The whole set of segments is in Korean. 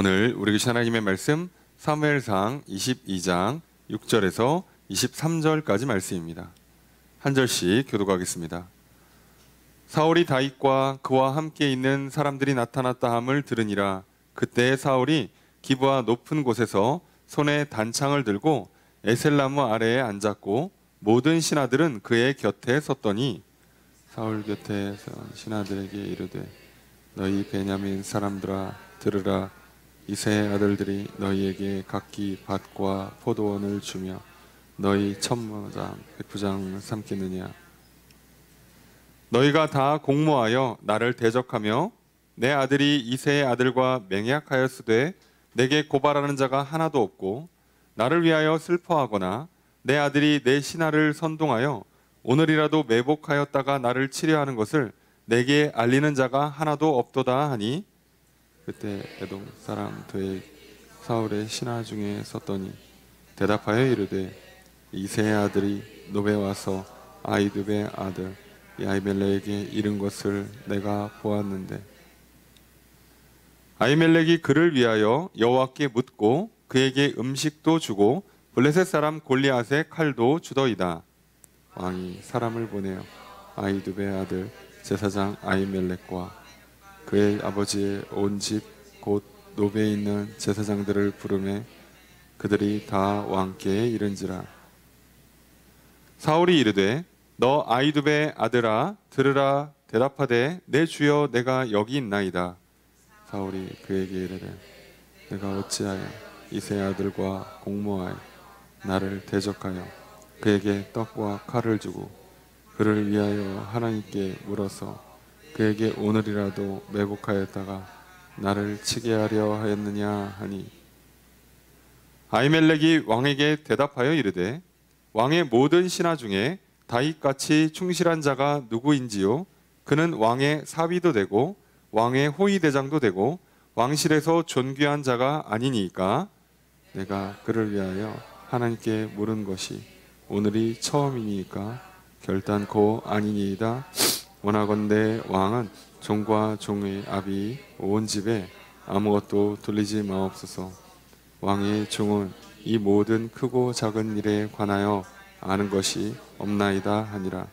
오늘 우리 주신 하나님의 말씀 사무엘상 22장 6절에서 23절까지 말씀입니다. 한 절씩 교독하겠습니다. 사울이 다윗과 그와 함께 있는 사람들이 나타났다 함을 들으니라. 그때 사울이 기브아 높은 곳에서 손에 단창을 들고 에셀나무 아래에 앉았고 모든 신하들은 그의 곁에 섰더니 사울 곁에 선 신하들에게 이르되 너희 베냐민 사람들아 들으라. 이새의 아들들이 너희에게 각기 밭과 포도원을 주며 너희 천부장 백부장을 삼겠느냐. 너희가 다 공모하여 나를 대적하며 내 아들이 이새의 아들과 맹약하였으되 내게 고발하는 자가 하나도 없고 나를 위하여 슬퍼하거나 내 아들이 내 신하를 선동하여 오늘이라도 매복하였다가 나를 치려하는 것을 내게 알리는 자가 하나도 없도다 하니 그때 에돔 사람 도액 사울의 신하 중에 섰더니 대답하여 이르되 이새의 아들이 노베 와서 아히두베의 아들 아히멜렉에게 이른 것을 내가 보았는데 아히멜렉이 그를 위하여 여호와께 묻고 그에게 음식도 주고 블레셋 사람 골리앗의 칼도 주더이다. 왕이 사람을 보내어 아히두베의 아들 제사장 아히멜렉과 그의 아버지의 온 집 곧 노베에 있는 제사장들을 부르매 그들이 다 왕께 이른지라. 사울이 이르되 너 아히두베의 아들아 들으라. 대답하되 내 주여 내가 여기 있나이다. 사울이 그에게 이르되 내가 어찌하여 이새의 아들과 공모하여 나를 대적하여 그에게 떡과 칼을 주고 그를 위하여 하나님께 물어서 그에게 오늘이라도 매복하였다가 나를 치게 하려 하였느냐 하니 아히멜렉이 왕에게 대답하여 이르되 왕의 모든 신하 중에 다윗같이 충실한 자가 누구인지요? 그는 왕의 사위도 되고 왕의 호위대장도 되고 왕실에서 존귀한 자가 아니니까 내가 그를 위하여 하나님께 물은 것이 오늘이 처음이니까 결단코 아니니이다. 원하건대 왕은 종과 종의 아비 온 집에 아무것도 돌리지 마옵소서. 왕의 종은 이 모든 크고 작은 일에 관하여 아는 것이 없나이다 하니라.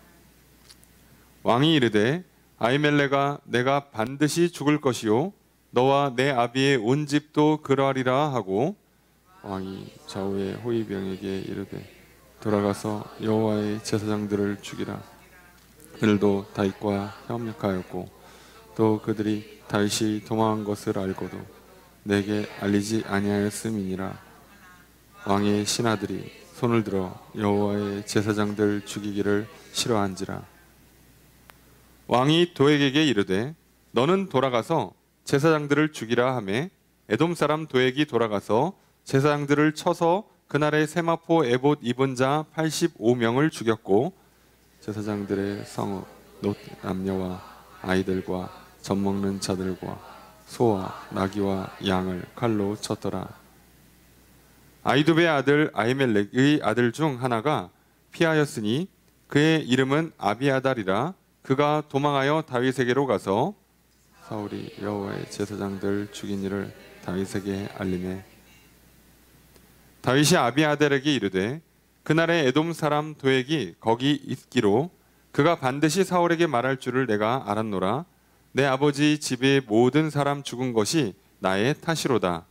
왕이 이르되 아히멜렉아 내가 반드시 죽을 것이요 너와 내 아비의 온 집도 그러하리라 하고 왕이 좌우의 호위병에게 이르되 돌아가서 여호와의 제사장들을 죽이라. 그들도 다윗과 협력하였고 또 그들이 다윗이 도망한 것을 알고도 내게 알리지 아니하였음이니라. 왕의 신하들이 손을 들어 여호와의 제사장들 죽이기를 싫어한지라. 왕이 도액에게 이르되 너는 돌아가서 제사장들을 죽이라 하매 에돔 사람 도액이 돌아가서 제사장들을 쳐서 그날의 세마포 에봇 입은 자 85명을 죽였고 제사장들의 성읍 놋 남녀와 아이들과 젖 먹는 자들과 소와 나귀와 양을 칼로 쳤더라. 아히두베의 아들 아히멜렉의 아들 중 하나가 피하였으니 그의 이름은 아비아달이라. 그가 도망하여 다윗에게로 가서 사울이 여호와의 제사장들 죽인 일을 다윗에게 알리매 다윗이 아비아달에게 이르되 그날에 에돔 사람 도액이 거기 있기로 그가 반드시 사울에게 말할 줄을 내가 알았노라. 내 아버지 집의 모든 사람 죽은 것이 나의 탓이로다.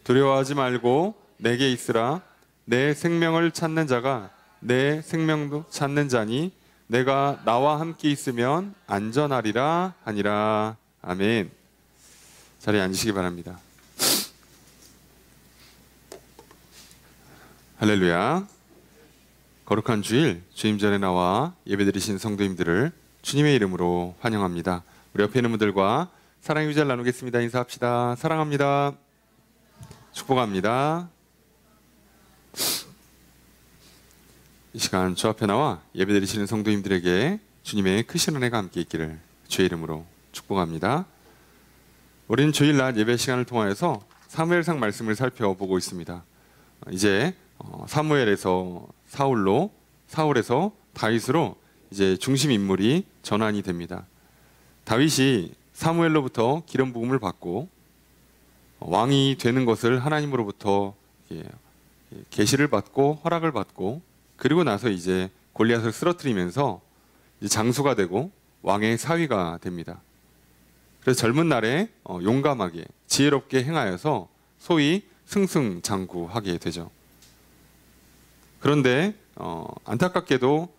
두려워하지 말고 내게 있으라. 내 생명을 찾는 자가 내 생명도 찾는 자니 내가 나와 함께 있으면 안전하리라 하니라. 아멘. 자리에 앉으시기 바랍니다. 할렐루야. 거룩한 주일 주임 전에 나와 예배드리신 성도님들을 주님의 이름으로 환영합니다. 우리 옆에 있는 분들과 사랑의 유자를 나누겠습니다. 인사합시다. 사랑합니다. 축복합니다. 이 시간 주 앞에 나와 예배드리시는 성도님들에게 주님의 크신 은혜가 함께 있기를 주의 이름으로 축복합니다. 우리는 주일날 예배 시간을 통하여서 사무엘상 말씀을 살펴보고 있습니다. 이제 사무엘에서 사울에서 다윗으로 이제 중심 인물이 전환이 됩니다. 다윗이 사무엘로부터 기름 부음을 받고 왕이 되는 것을 하나님으로부터 계시를 받고 허락을 받고, 그리고 나서 이제 골리앗을 쓰러뜨리면서 이제 장수가 되고 왕의 사위가 됩니다. 그래서 젊은 날에 용감하게 지혜롭게 행하여서 소위 승승장구하게 되죠. 그런데 안타깝게도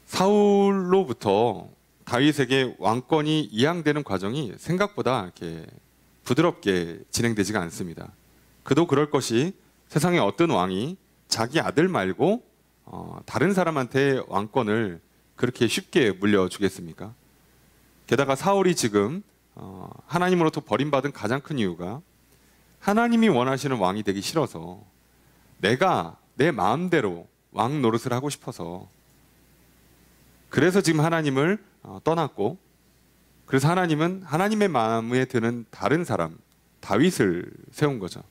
사울로부터 다윗에게 왕권이 이양되는 과정이 생각보다 이렇게 부드럽게 진행되지가 않습니다. 그도 그럴 것이, 세상에 어떤 왕이 자기 아들 말고 다른 사람한테 왕권을 그렇게 쉽게 물려주겠습니까? 게다가 사울이 지금 하나님으로부터 버림받은 가장 큰 이유가 하나님이 원하시는 왕이 되기 싫어서, 내가 내 마음대로 왕 노릇을 하고 싶어서, 그래서 지금 하나님을 떠났고, 그래서 하나님은 하나님의 마음에 드는 다른 사람, 다윗을 세운 거죠.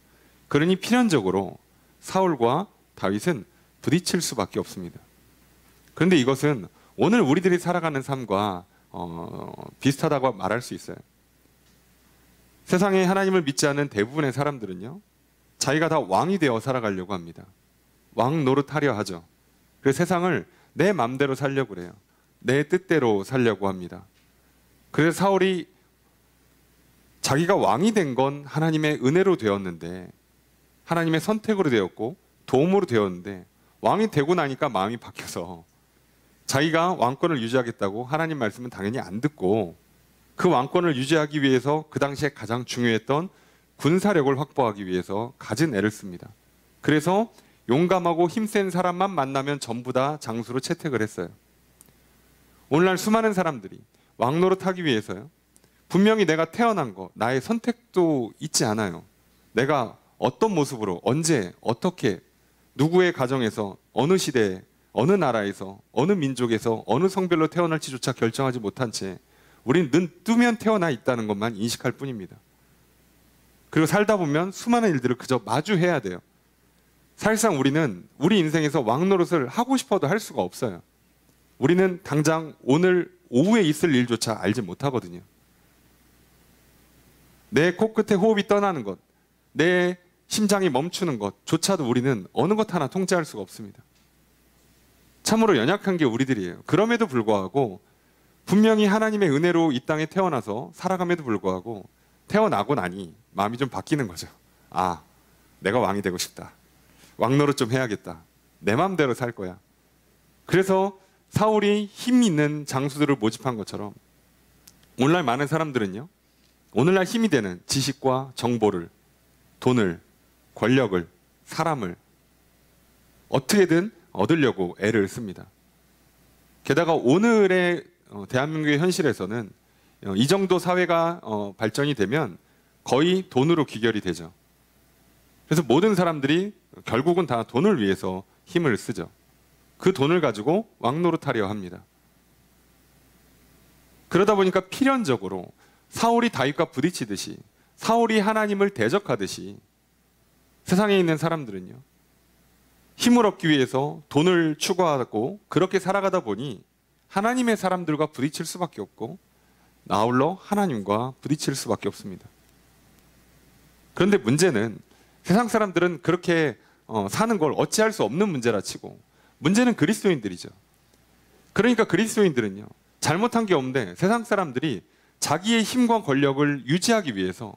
그러니 필연적으로 사울과 다윗은 부딪힐 수밖에 없습니다. 그런데 이것은 오늘 우리들이 살아가는 삶과 비슷하다고 말할 수 있어요. 세상에 하나님을 믿지 않는 대부분의 사람들은요, 자기가 다 왕이 되어 살아가려고 합니다. 왕 노릇하려 하죠. 그래서 세상을 내 마음대로 살려고 그래요. 내 뜻대로 살려고 합니다. 그래서 사울이 자기가 왕이 된 건 하나님의 은혜로 되었는데, 하나님의 선택으로 되었고 도움으로 되었는데, 왕이 되고 나니까 마음이 바뀌어서 자기가 왕권을 유지하겠다고 하나님 말씀은 당연히 안 듣고, 그 왕권을 유지하기 위해서 그 당시에 가장 중요했던 군사력을 확보하기 위해서 가진 애를 씁니다. 그래서 용감하고 힘센 사람만 만나면 전부 다 장수로 채택을 했어요. 오늘날 수많은 사람들이 왕 노릇하기 위해서요, 분명히 내가 태어난 거, 나의 선택도 있지 않아요. 내가 어떤 모습으로, 언제, 어떻게, 누구의 가정에서, 어느 시대에, 어느 나라에서, 어느 민족에서, 어느 성별로 태어날지조차 결정하지 못한 채 우리는 눈 뜨면 태어나 있다는 것만 인식할 뿐입니다. 그리고 살다 보면 수많은 일들을 그저 마주해야 돼요. 사실상 우리는 우리 인생에서 왕 노릇을 하고 싶어도 할 수가 없어요. 우리는 당장 오늘 오후에 있을 일조차 알지 못하거든요. 내 코끝에 호흡이 떠나는 것, 내 심장이 멈추는 것조차도 우리는 어느 것 하나 통제할 수가 없습니다. 참으로 연약한 게 우리들이에요. 그럼에도 불구하고 분명히 하나님의 은혜로 이 땅에 태어나서 살아감에도 불구하고 태어나고 나니 마음이 좀 바뀌는 거죠. 아, 내가 왕이 되고 싶다. 왕 노릇 좀 해야겠다. 내 마음대로 살 거야. 그래서 사울이 힘 있는 장수들을 모집한 것처럼 오늘날 많은 사람들은요, 오늘날 힘이 되는 지식과 정보를, 돈을, 권력을, 사람을 어떻게든 얻으려고 애를 씁니다. 게다가 오늘의 대한민국의 현실에서는 이 정도 사회가 발전이 되면 거의 돈으로 귀결이 되죠. 그래서 모든 사람들이 결국은 다 돈을 위해서 힘을 쓰죠. 그 돈을 가지고 왕 노릇하려 합니다. 그러다 보니까 필연적으로 사울이 다윗과 부딪히듯이, 사울이 하나님을 대적하듯이 세상에 있는 사람들은요, 힘을 얻기 위해서 돈을 추구하고 그렇게 살아가다 보니 하나님의 사람들과 부딪힐 수밖에 없고, 아울러 하나님과 부딪힐 수밖에 없습니다. 그런데 문제는 세상 사람들은 그렇게 사는 걸 어찌할 수 없는 문제라 치고, 문제는 그리스도인들이죠. 그러니까 그리스도인들은요, 잘못한 게 없는데 세상 사람들이 자기의 힘과 권력을 유지하기 위해서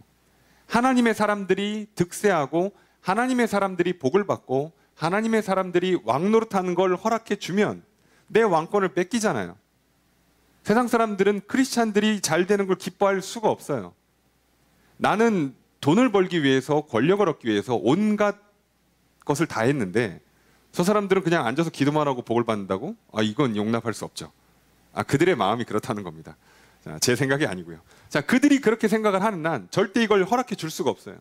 하나님의 사람들이 득세하고 하나님의 사람들이 복을 받고 하나님의 사람들이 왕 노릇하는 걸 허락해 주면 내 왕권을 뺏기잖아요. 세상 사람들은 크리스찬들이 잘 되는 걸 기뻐할 수가 없어요. 나는 돈을 벌기 위해서, 권력을 얻기 위해서 온갖 것을 다 했는데 저 사람들은 그냥 앉아서 기도만 하고 복을 받는다고? 이건 용납할 수 없죠. 그들의 마음이 그렇다는 겁니다. 자, 제 생각이 아니고요. 자, 그들이 그렇게 생각을 하는 한 절대 이걸 허락해 줄 수가 없어요.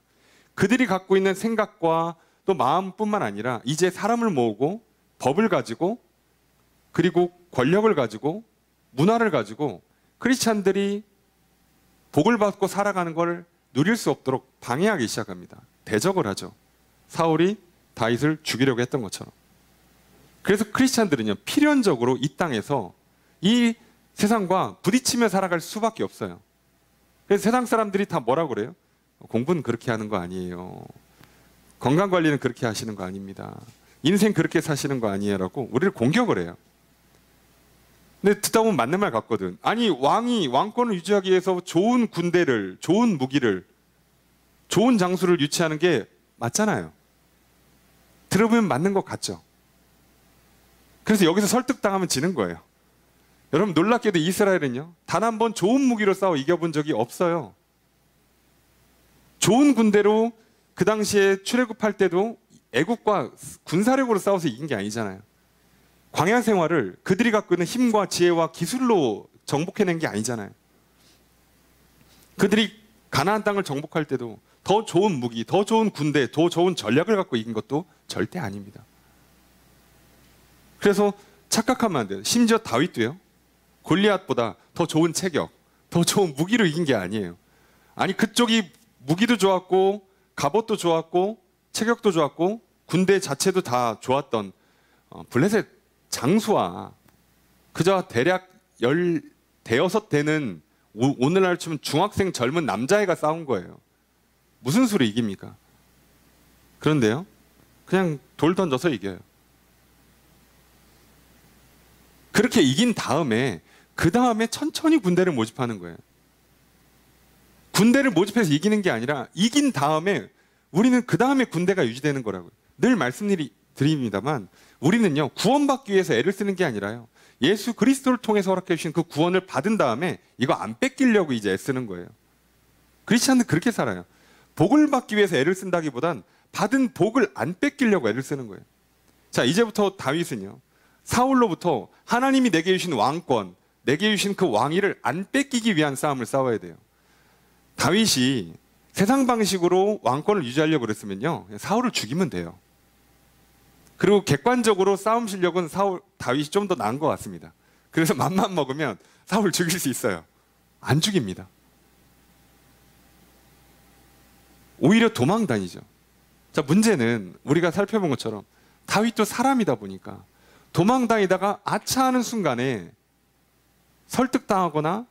그들이 갖고 있는 생각과 또 마음뿐만 아니라 이제 사람을 모으고 법을 가지고 그리고 권력을 가지고 문화를 가지고 크리스찬들이 복을 받고 살아가는 걸 누릴 수 없도록 방해하기 시작합니다. 대적을 하죠. 사울이 다윗을 죽이려고 했던 것처럼. 그래서 크리스찬들은요, 필연적으로 이 땅에서 이 세상과 부딪히며 살아갈 수밖에 없어요. 그래서 세상 사람들이 다 뭐라고 그래요? 공부는 그렇게 하는 거 아니에요. 건강관리는 그렇게 하시는 거 아닙니다. 인생 그렇게 사시는 거 아니에요라고 우리를 공격을 해요. 근데 듣다 보면 맞는 말 같거든. 아니 왕이 왕권을 유지하기 위해서 좋은 군대를, 좋은 무기를, 좋은 장수를 유치하는 게 맞잖아요. 들어보면 맞는 것 같죠. 그래서 여기서 설득당하면 지는 거예요. 여러분 놀랍게도 이스라엘은요, 단 한 번 좋은 무기로 싸워 이겨본 적이 없어요. 좋은 군대로 그 당시에 출애굽할 때도 애국과 군사력으로 싸워서 이긴 게 아니잖아요. 광야 생활을 그들이 갖고 있는 힘과 지혜와 기술로 정복해낸 게 아니잖아요. 그들이 가나안 땅을 정복할 때도 더 좋은 무기, 더 좋은 군대, 더 좋은 전략을 갖고 이긴 것도 절대 아닙니다. 그래서 착각하면 안 돼요. 심지어 다윗도요, 골리앗보다 더 좋은 체격, 더 좋은 무기로 이긴 게 아니에요. 아니 그쪽이 무기도 좋았고 갑옷도 좋았고 체격도 좋았고 군대 자체도 다 좋았던 블레셋 장수와 그저 대략 대여섯 되는 오늘날 치면 중학생 젊은 남자애가 싸운 거예요. 무슨 수로 이깁니까? 그런데요, 그냥 돌 던져서 이겨요. 그렇게 이긴 다음에 그 다음에 천천히 군대를 모집하는 거예요. 군대를 모집해서 이기는 게 아니라 이긴 다음에 우리는 그 다음에 군대가 유지되는 거라고요. 늘 말씀드립니다만 우리는요, 구원받기 위해서 애를 쓰는 게 아니라요, 예수 그리스도를 통해서 허락해 주신 그 구원을 받은 다음에 이거 안 뺏기려고 이제 애쓰는 거예요. 크리스찬은 그렇게 살아요. 복을 받기 위해서 애를 쓴다기보단 받은 복을 안 뺏기려고 애를 쓰는 거예요. 자, 이제부터 다윗은요, 사울로부터 하나님이 내게 주신 왕권, 내게 주신 그 왕위를 안 뺏기기 위한 싸움을 싸워야 돼요. 다윗이 세상 방식으로 왕권을 유지하려고 그랬으면요, 사울을 죽이면 돼요. 그리고 객관적으로 싸움 실력은 다윗이 좀 더 나은 것 같습니다. 그래서 맘만 먹으면 사울 죽일 수 있어요. 안 죽입니다. 오히려 도망 다니죠. 자, 문제는 우리가 살펴본 것처럼 다윗도 사람이다 보니까 도망 다니다가 아차 하는 순간에 설득당하거나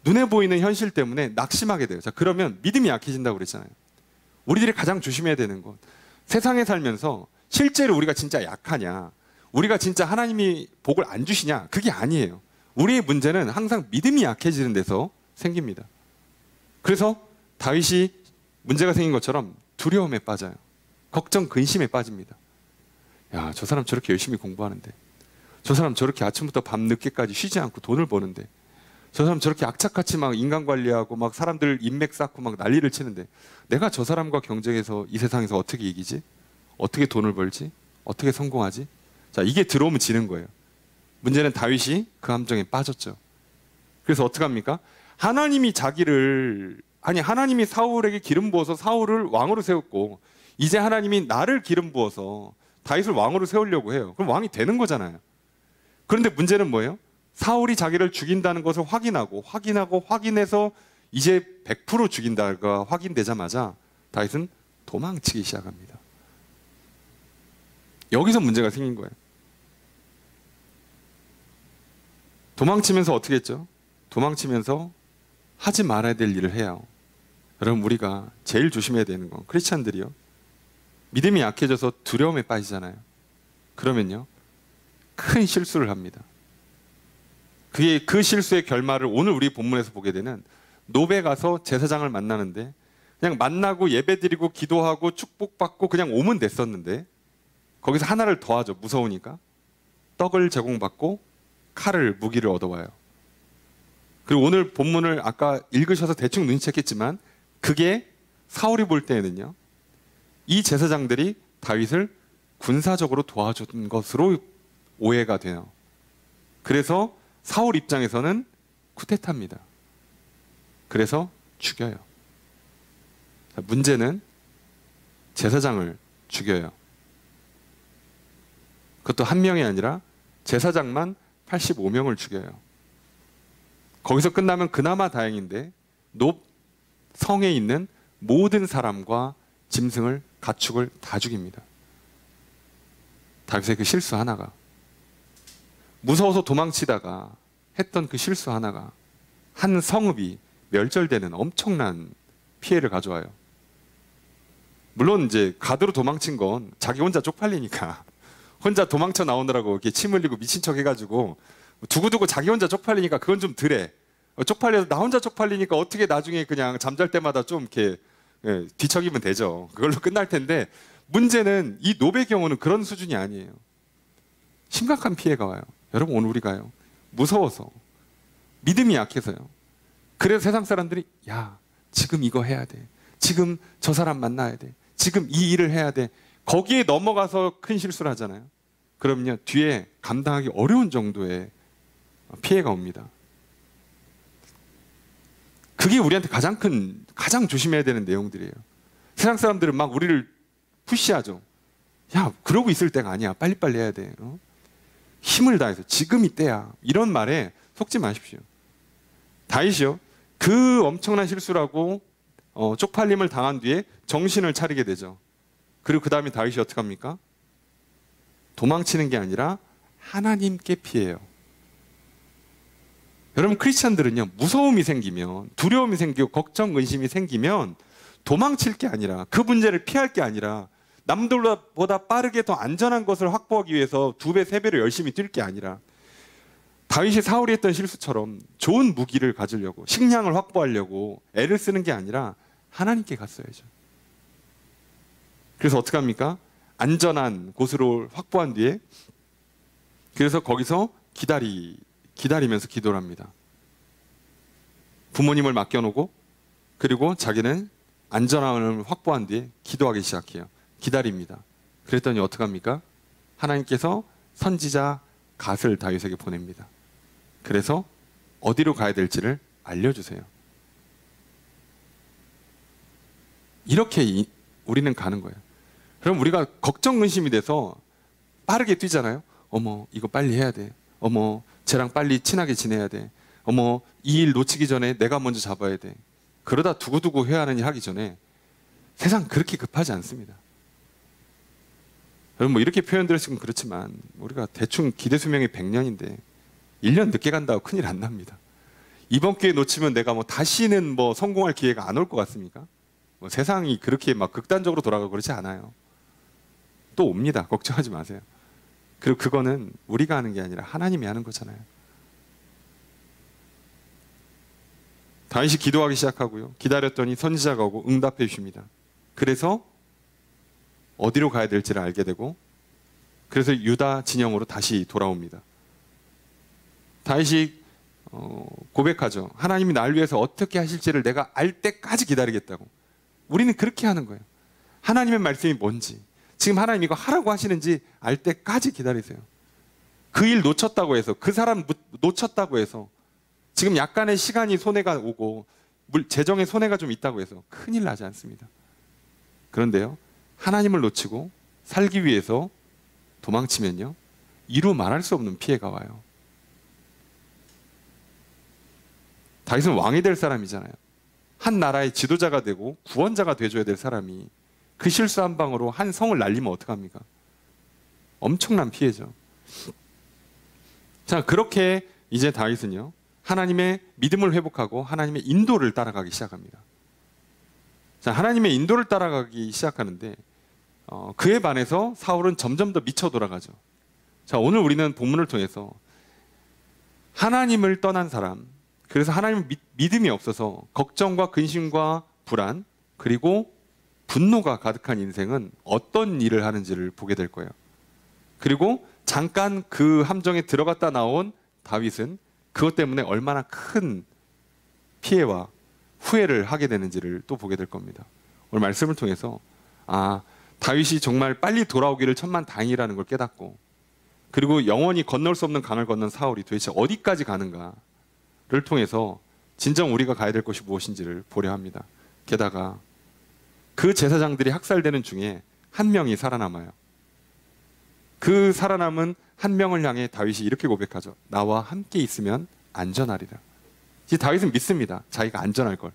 눈에 보이는 현실 때문에 낙심하게 돼요. 자, 그러면 믿음이 약해진다고 그랬잖아요. 우리들이 가장 조심해야 되는 건 세상에 살면서 실제로 우리가 진짜 약하냐, 우리가 진짜 하나님이 복을 안 주시냐, 그게 아니에요. 우리의 문제는 항상 믿음이 약해지는 데서 생깁니다. 그래서 다윗이 문제가 생긴 것처럼 두려움에 빠져요. 걱정, 근심에 빠집니다. 야, 저 사람 저렇게 열심히 공부하는데, 저 사람 저렇게 아침부터 밤 늦게까지 쉬지 않고 돈을 버는데, 저 사람 저렇게 악착같이 막 인간 관리하고 막 사람들 인맥 쌓고 막 난리를 치는데 내가 저 사람과 경쟁해서 이 세상에서 어떻게 이기지? 어떻게 돈을 벌지? 어떻게 성공하지? 자, 이게 들어오면 지는 거예요. 문제는 다윗이 그 함정에 빠졌죠. 그래서 어떻게 합니까? 하나님이 사울에게 기름 부어서 사울을 왕으로 세웠고, 이제 하나님이 나를 기름 부어서 다윗을 왕으로 세우려고 해요. 그럼 왕이 되는 거잖아요. 그런데 문제는 뭐예요? 사울이 자기를 죽인다는 것을 확인해서 이제 100% 죽인다가 확인되자마자 다윗은 도망치기 시작합니다. 여기서 문제가 생긴 거예요. 도망치면서 어떻게 했죠? 도망치면서 하지 말아야 될 일을 해요. 여러분, 우리가 제일 조심해야 되는 건, 크리스찬들이요, 믿음이 약해져서 두려움에 빠지잖아요. 그러면요, 큰 실수를 합니다. 그 실수의 결말을 오늘 우리 본문에서 보게 되는, 노베 가서 제사장을 만나는데 그냥 만나고 예배드리고 기도하고 축복받고 그냥 오면 됐었는데 거기서 하나를 더하죠. 무서우니까 떡을 제공받고 칼을, 무기를 얻어와요. 그리고 오늘 본문을 아까 읽으셔서 대충 눈치챘겠지만 그게 사울이 볼 때에는요, 이 제사장들이 다윗을 군사적으로 도와준 것으로 오해가 돼요. 그래서 사울 입장에서는 쿠데타입니다. 그래서 죽여요. 자, 문제는 제사장을 죽여요. 그것도 한 명이 아니라 제사장만 85명을 죽여요. 거기서 끝나면 그나마 다행인데 높 성에 있는 모든 사람과 짐승을, 가축을 다 죽입니다. 다윗의 그 실수 하나가, 무서워서 도망치다가 했던 그 실수 하나가 한 성읍이 멸절되는 엄청난 피해를 가져와요. 물론 이제 가드로 도망친 건 자기 혼자 쪽팔리니까 혼자 도망쳐 나오느라고 이렇게 침 흘리고 미친 척 해가지고 두고두고 자기 혼자 쪽팔리니까 그건 좀 덜해. 쪽팔려서 나 혼자 쪽팔리니까 어떻게 나중에 그냥 잠잘 때마다 좀 이렇게 뒤척이면 되죠. 그걸로 끝날 텐데 문제는 이 노베의 경우는 그런 수준이 아니에요. 심각한 피해가 와요. 여러분 오늘 우리가요. 무서워서 믿음이 약해서요. 그래서 세상 사람들이 야 지금 이거 해야 돼. 지금 저 사람 만나야 돼. 지금 이 일을 해야 돼. 거기에 넘어가서 큰 실수를 하잖아요. 그러면요 뒤에 감당하기 어려운 정도의 피해가 옵니다. 그게 우리한테 가장 조심해야 되는 내용들이에요. 세상 사람들은 막 우리를 푸시하죠. 야 그러고 있을 때가 아니야. 빨리빨리 해야 돼. 힘을 다해서 지금이 때야. 이런 말에 속지 마십시오. 다윗이요. 그 엄청난 실수라고 쪽팔림을 당한 뒤에 정신을 차리게 되죠. 그리고 그 다음에 다윗이 어떻게 합니까? 도망치는 게 아니라 하나님께 피해요. 여러분 크리스찬들은요. 무서움이 생기면 두려움이 생기고 걱정, 근심이 생기면 도망칠 게 아니라 그 문제를 피할 게 아니라 남들보다 빠르게 더 안전한 것을 확보하기 위해서 2배, 3배로 열심히 뛸 게 아니라 다윗이 사울이 했던 실수처럼 좋은 무기를 가지려고 식량을 확보하려고 애를 쓰는 게 아니라 하나님께 갔어야죠. 그래서 어떻게 합니까? 안전한 곳으로 확보한 뒤에 그래서 거기서 기다리면서 기도를 합니다. 부모님을 맡겨놓고 그리고 자기는 안전함을 확보한 뒤에 기도하기 시작해요. 기다립니다. 그랬더니 어떻게 합니까? 하나님께서 선지자 갓을 다윗에게 보냅니다. 그래서 어디로 가야 될지를 알려주세요. 이렇게 우리는 가는 거예요. 그럼 우리가 걱정 근심이 돼서 빠르게 뛰잖아요. 어머 이거 빨리 해야 돼. 어머 쟤랑 빨리 친하게 지내야 돼. 어머 이 일 놓치기 전에 내가 먼저 잡아야 돼. 그러다 두고두고 해야 하는 일 하기 전에 세상 그렇게 급하지 않습니다. 여러분 뭐 이렇게 표현드렸으면 그렇지만 우리가 대충 기대 수명이 100년인데 1년 늦게 간다고 큰일 안 납니다. 이번 기회 놓치면 내가 뭐 다시는 뭐 성공할 기회가 안 올 것 같습니까? 뭐 세상이 그렇게 막 극단적으로 돌아가고 그렇지 않아요. 또 옵니다. 걱정하지 마세요. 그리고 그거는 우리가 하는 게 아니라 하나님이 하는 거잖아요. 다윗이 기도하기 시작하고요. 기다렸더니 선지자가 오고 응답해 주십니다. 그래서 어디로 가야 될지를 알게 되고 그래서 유다 진영으로 다시 돌아옵니다. 다윗이 고백하죠. 하나님이 날 위해서 어떻게 하실지를 내가 알 때까지 기다리겠다고. 우리는 그렇게 하는 거예요. 하나님의 말씀이 뭔지 지금 하나님 이거 하라고 하시는지 알 때까지 기다리세요. 그 일 놓쳤다고 해서 그 사람 놓쳤다고 해서 지금 약간의 시간이 손해가 오고 재정에 손해가 좀 있다고 해서 큰일 나지 않습니다. 그런데요. 하나님을 놓치고 살기 위해서 도망치면요. 이루 말할 수 없는 피해가 와요. 다윗은 왕이 될 사람이잖아요. 한 나라의 지도자가 되고 구원자가 돼줘야 될 사람이 그 실수 한 방으로 한 성을 날리면 어떡합니까? 엄청난 피해죠. 자, 그렇게 이제 다윗은요. 하나님의 믿음을 회복하고 하나님의 인도를 따라가기 시작합니다. 자, 하나님의 인도를 따라가기 시작하는데 그에 반해서 사울은 점점 더 미쳐 돌아가죠. 자, 오늘 우리는 본문을 통해서 하나님을 떠난 사람, 그래서 하나님 믿음이 없어서 걱정과 근심과 불안 그리고 분노가 가득한 인생은 어떤 일을 하는지를 보게 될 거예요. 그리고 잠깐 그 함정에 들어갔다 나온 다윗은 그것 때문에 얼마나 큰 피해와 후회를 하게 되는지를 또 보게 될 겁니다. 오늘 말씀을 통해서 다윗이 정말 빨리 돌아오기를 천만다행이라는 걸 깨닫고 그리고 영원히 건널 수 없는 강을 건넌 사울이 도대체 어디까지 가는가를 통해서 진정 우리가 가야 될 것이 무엇인지를 보려 합니다. 게다가 그 제사장들이 학살되는 중에 한 명이 살아남아요. 그 살아남은 한 명을 향해 다윗이 이렇게 고백하죠. 나와 함께 있으면 안전하리라. 이제 다윗은 믿습니다. 자기가 안전할 걸.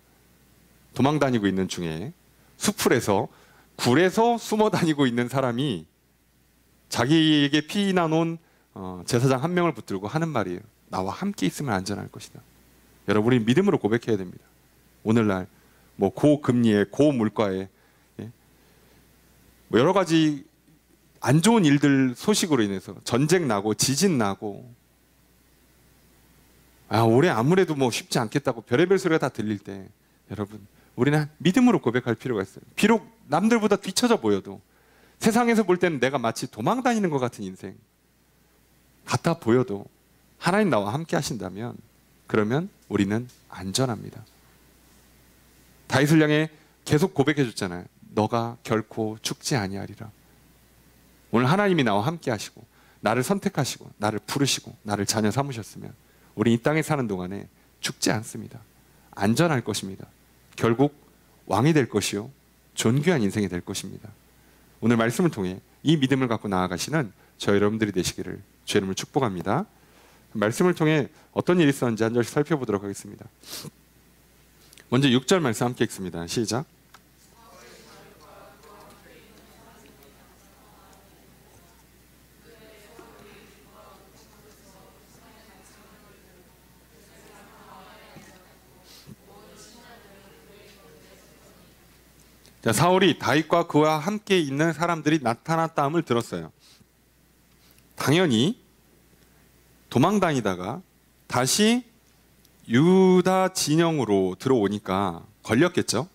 도망 다니고 있는 중에 수풀에서 굴에서 숨어 다니고 있는 사람이 자기에게 피나 놓은 제사장 한 명을 붙들고 하는 말이에요. 나와 함께 있으면 안전할 것이다. 여러분, 우리 믿음으로 고백해야 됩니다. 오늘날 뭐 고금리에 고물가에, 예? 뭐 여러 가지 안 좋은 일들 소식으로 인해서 전쟁 나고 지진 나고, 올해 아무래도 뭐 쉽지 않겠다고 별의별 소리가 다 들릴 때, 여러분, 우리는 믿음으로 고백할 필요가 있어요. 비록 남들보다 뒤처져 보여도, 세상에서 볼 때는 내가 마치 도망 다니는 것 같은 인생 같아 보여도, 하나님 나와 함께 하신다면, 그러면 우리는 안전합니다. 다윗을 향해 계속 고백해 줬잖아요. 너가 결코 죽지 아니하리라. 오늘 하나님이 나와 함께 하시고 나를 선택하시고 나를 부르시고 나를 자녀 삼으셨으면 우리 이 땅에 사는 동안에 죽지 않습니다. 안전할 것입니다. 결국 왕이 될 것이요 존귀한 인생이 될 것입니다. 오늘 말씀을 통해 이 믿음을 갖고 나아가시는 저 여러분들이 되시기를 주의 이름으로 축복합니다. 말씀을 통해 어떤 일이 있었는지 한 절씩 살펴보도록 하겠습니다. 먼저 6절 말씀 함께 읽습니다. 시작. 자, 사울이 다윗과 그와 함께 있는 사람들이 나타났다함을 들었어요. 당연히 도망 다니다가 다시 유다 진영으로 들어오니까 걸렸겠죠.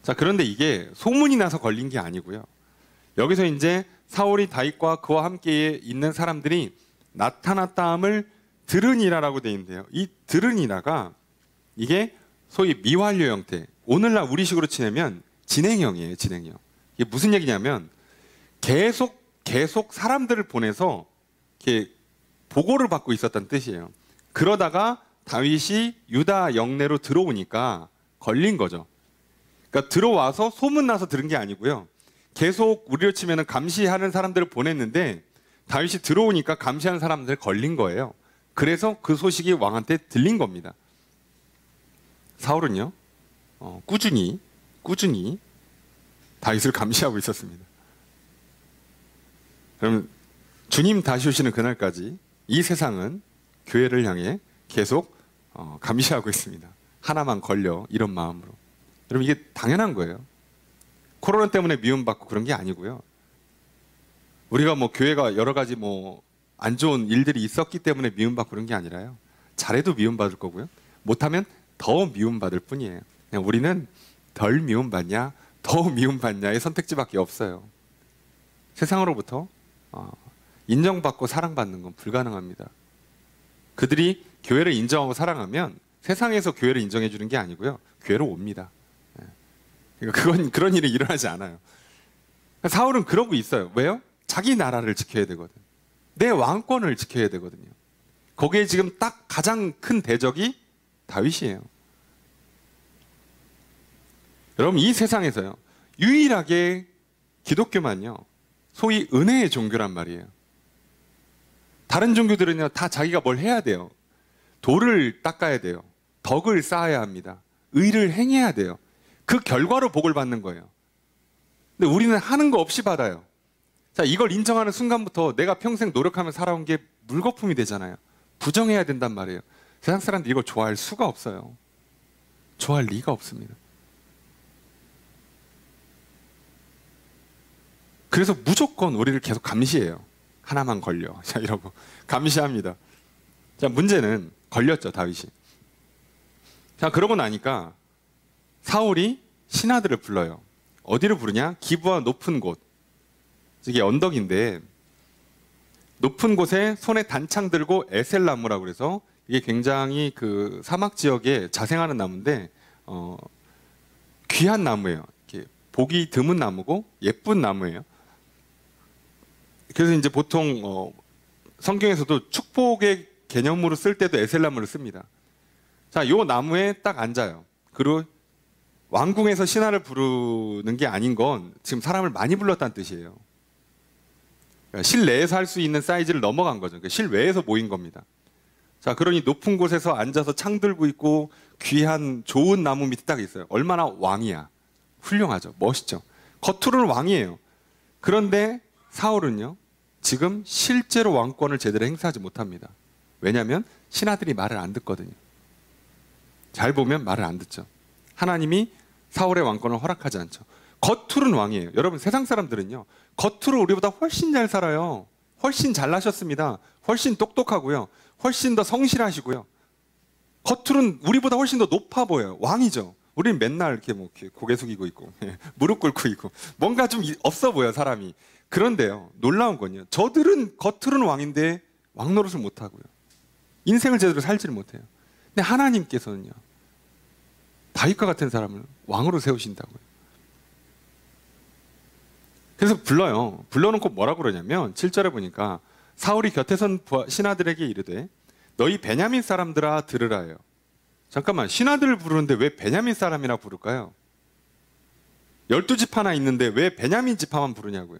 자, 그런데 이게 소문이 나서 걸린 게 아니고요. 여기서 이제 사울이 다윗과 그와 함께 있는 사람들이 나타났다함을 들으니라라고 되어 있는데요. 이 들으니라가 이게 소위 미완료 형태, 오늘날 우리식으로 치면 진행형이에요. 진행형. 이게 무슨 얘기냐면 계속 사람들을 보내서 이렇게 보고를 받고 있었다는 뜻이에요. 그러다가 다윗이 유다 영내로 들어오니까 걸린 거죠. 그러니까 들어와서 소문나서 들은 게 아니고요. 계속 우리로 치면 감시하는 사람들을 보냈는데 다윗이 들어오니까 감시하는 사람들 걸린 거예요. 그래서 그 소식이 왕한테 들린 겁니다. 사울은요, 꾸준히 다윗을 감시하고 있었습니다. 그럼 주님 다시 오시는 그날까지 이 세상은 교회를 향해 계속 감시하고 있습니다. 하나만 걸려 이런 마음으로. 여러분, 이게 당연한 거예요. 코로나 때문에 미움받고 그런 게 아니고요. 우리가 뭐 교회가 여러 가지 뭐 안 좋은 일들이 있었기 때문에 미움받고 그런 게 아니라요. 잘해도 미움받을 거고요. 못하면 더 미움받을 뿐이에요. 그냥 우리는 덜 미움받냐 더 미움받냐의 선택지밖에 없어요. 세상으로부터 인정받고 사랑받는 건 불가능합니다. 그들이 교회를 인정하고 사랑하면 세상에서 교회를 인정해 주는 게 아니고요. 교회로 옵니다. 그러니까 그런 일이 일어나지 않아요. 사울은 그러고 있어요. 왜요? 자기 나라를 지켜야 되거든. 내 왕권을 지켜야 되거든요. 거기에 지금 딱 가장 큰 대적이 다윗이에요. 여러분, 이 세상에서요, 유일하게 기독교만요, 소위 은혜의 종교란 말이에요. 다른 종교들은요, 다 자기가 뭘 해야 돼요. 돌을 닦아야 돼요. 덕을 쌓아야 합니다. 의를 행해야 돼요. 그 결과로 복을 받는 거예요. 근데 우리는 하는 거 없이 받아요. 자, 이걸 인정하는 순간부터 내가 평생 노력하며 살아온 게 물거품이 되잖아요. 부정해야 된단 말이에요. 세상 사람들이 이걸 좋아할 수가 없어요. 좋아할 리가 없습니다. 그래서 무조건 우리를 계속 감시해요. 하나만 걸려. 자, 이러고 감시합니다. 자, 문제는 걸렸죠, 다윗이. 자, 그러고 나니까 사울이 신하들을 불러요. 어디를 부르냐? 기브아 높은 곳. 이게 언덕인데 높은 곳에 손에 단창 들고 에셀 나무라고 그래서 이게 굉장히 그 사막 지역에 자생하는 나무인데 귀한 나무예요. 이렇게 보기 드문 나무고 예쁜 나무예요. 그래서 이제 보통 성경에서도 축복의 개념으로 쓸 때도 에셀나무를 씁니다. 자, 요 나무에 딱 앉아요. 그리고 왕궁에서 신하를 부르는 게 아닌 건 지금 사람을 많이 불렀다는 뜻이에요. 그러니까 실내에서 할 수 있는 사이즈를 넘어간 거죠. 그러니까 실외에서 모인 겁니다. 자, 그러니 높은 곳에서 앉아서 창 들고 있고 귀한 좋은 나무 밑에 딱 있어요. 얼마나 왕이야. 훌륭하죠. 멋있죠. 겉으로는 왕이에요. 그런데 사울은요, 지금 실제로 왕권을 제대로 행사하지 못합니다. 왜냐하면 신하들이 말을 안 듣거든요. 잘 보면 말을 안 듣죠. 하나님이 사울의 왕권을 허락하지 않죠. 겉으로는 왕이에요. 여러분 세상 사람들은요. 겉으로 우리보다 훨씬 잘 살아요. 훨씬 잘나셨습니다. 훨씬 똑똑하고요. 훨씬 더 성실하시고요. 겉으로는 우리보다 훨씬 더 높아 보여요. 왕이죠. 우리는 맨날 이렇게 뭐 이렇게 고개 숙이고 있고 무릎 꿇고 있고 뭔가 좀 없어 보여 사람이. 그런데요. 놀라운 건요. 저들은 겉으로는 왕인데 왕 노릇을 못 하고요. 인생을 제대로 살지를 못해요. 근데 하나님께서는요. 다윗과 같은 사람을 왕으로 세우신다고요. 그래서 불러요. 불러놓고 뭐라고 그러냐면 7절에 보니까 사울이 곁에 선 신하들에게 이르되 너희 베냐민 사람들아 들으라요. 잠깐만 신하들을 부르는데 왜 베냐민 사람이라 부를까요? 12지파나 있는데 왜 베냐민 지파만 부르냐고요.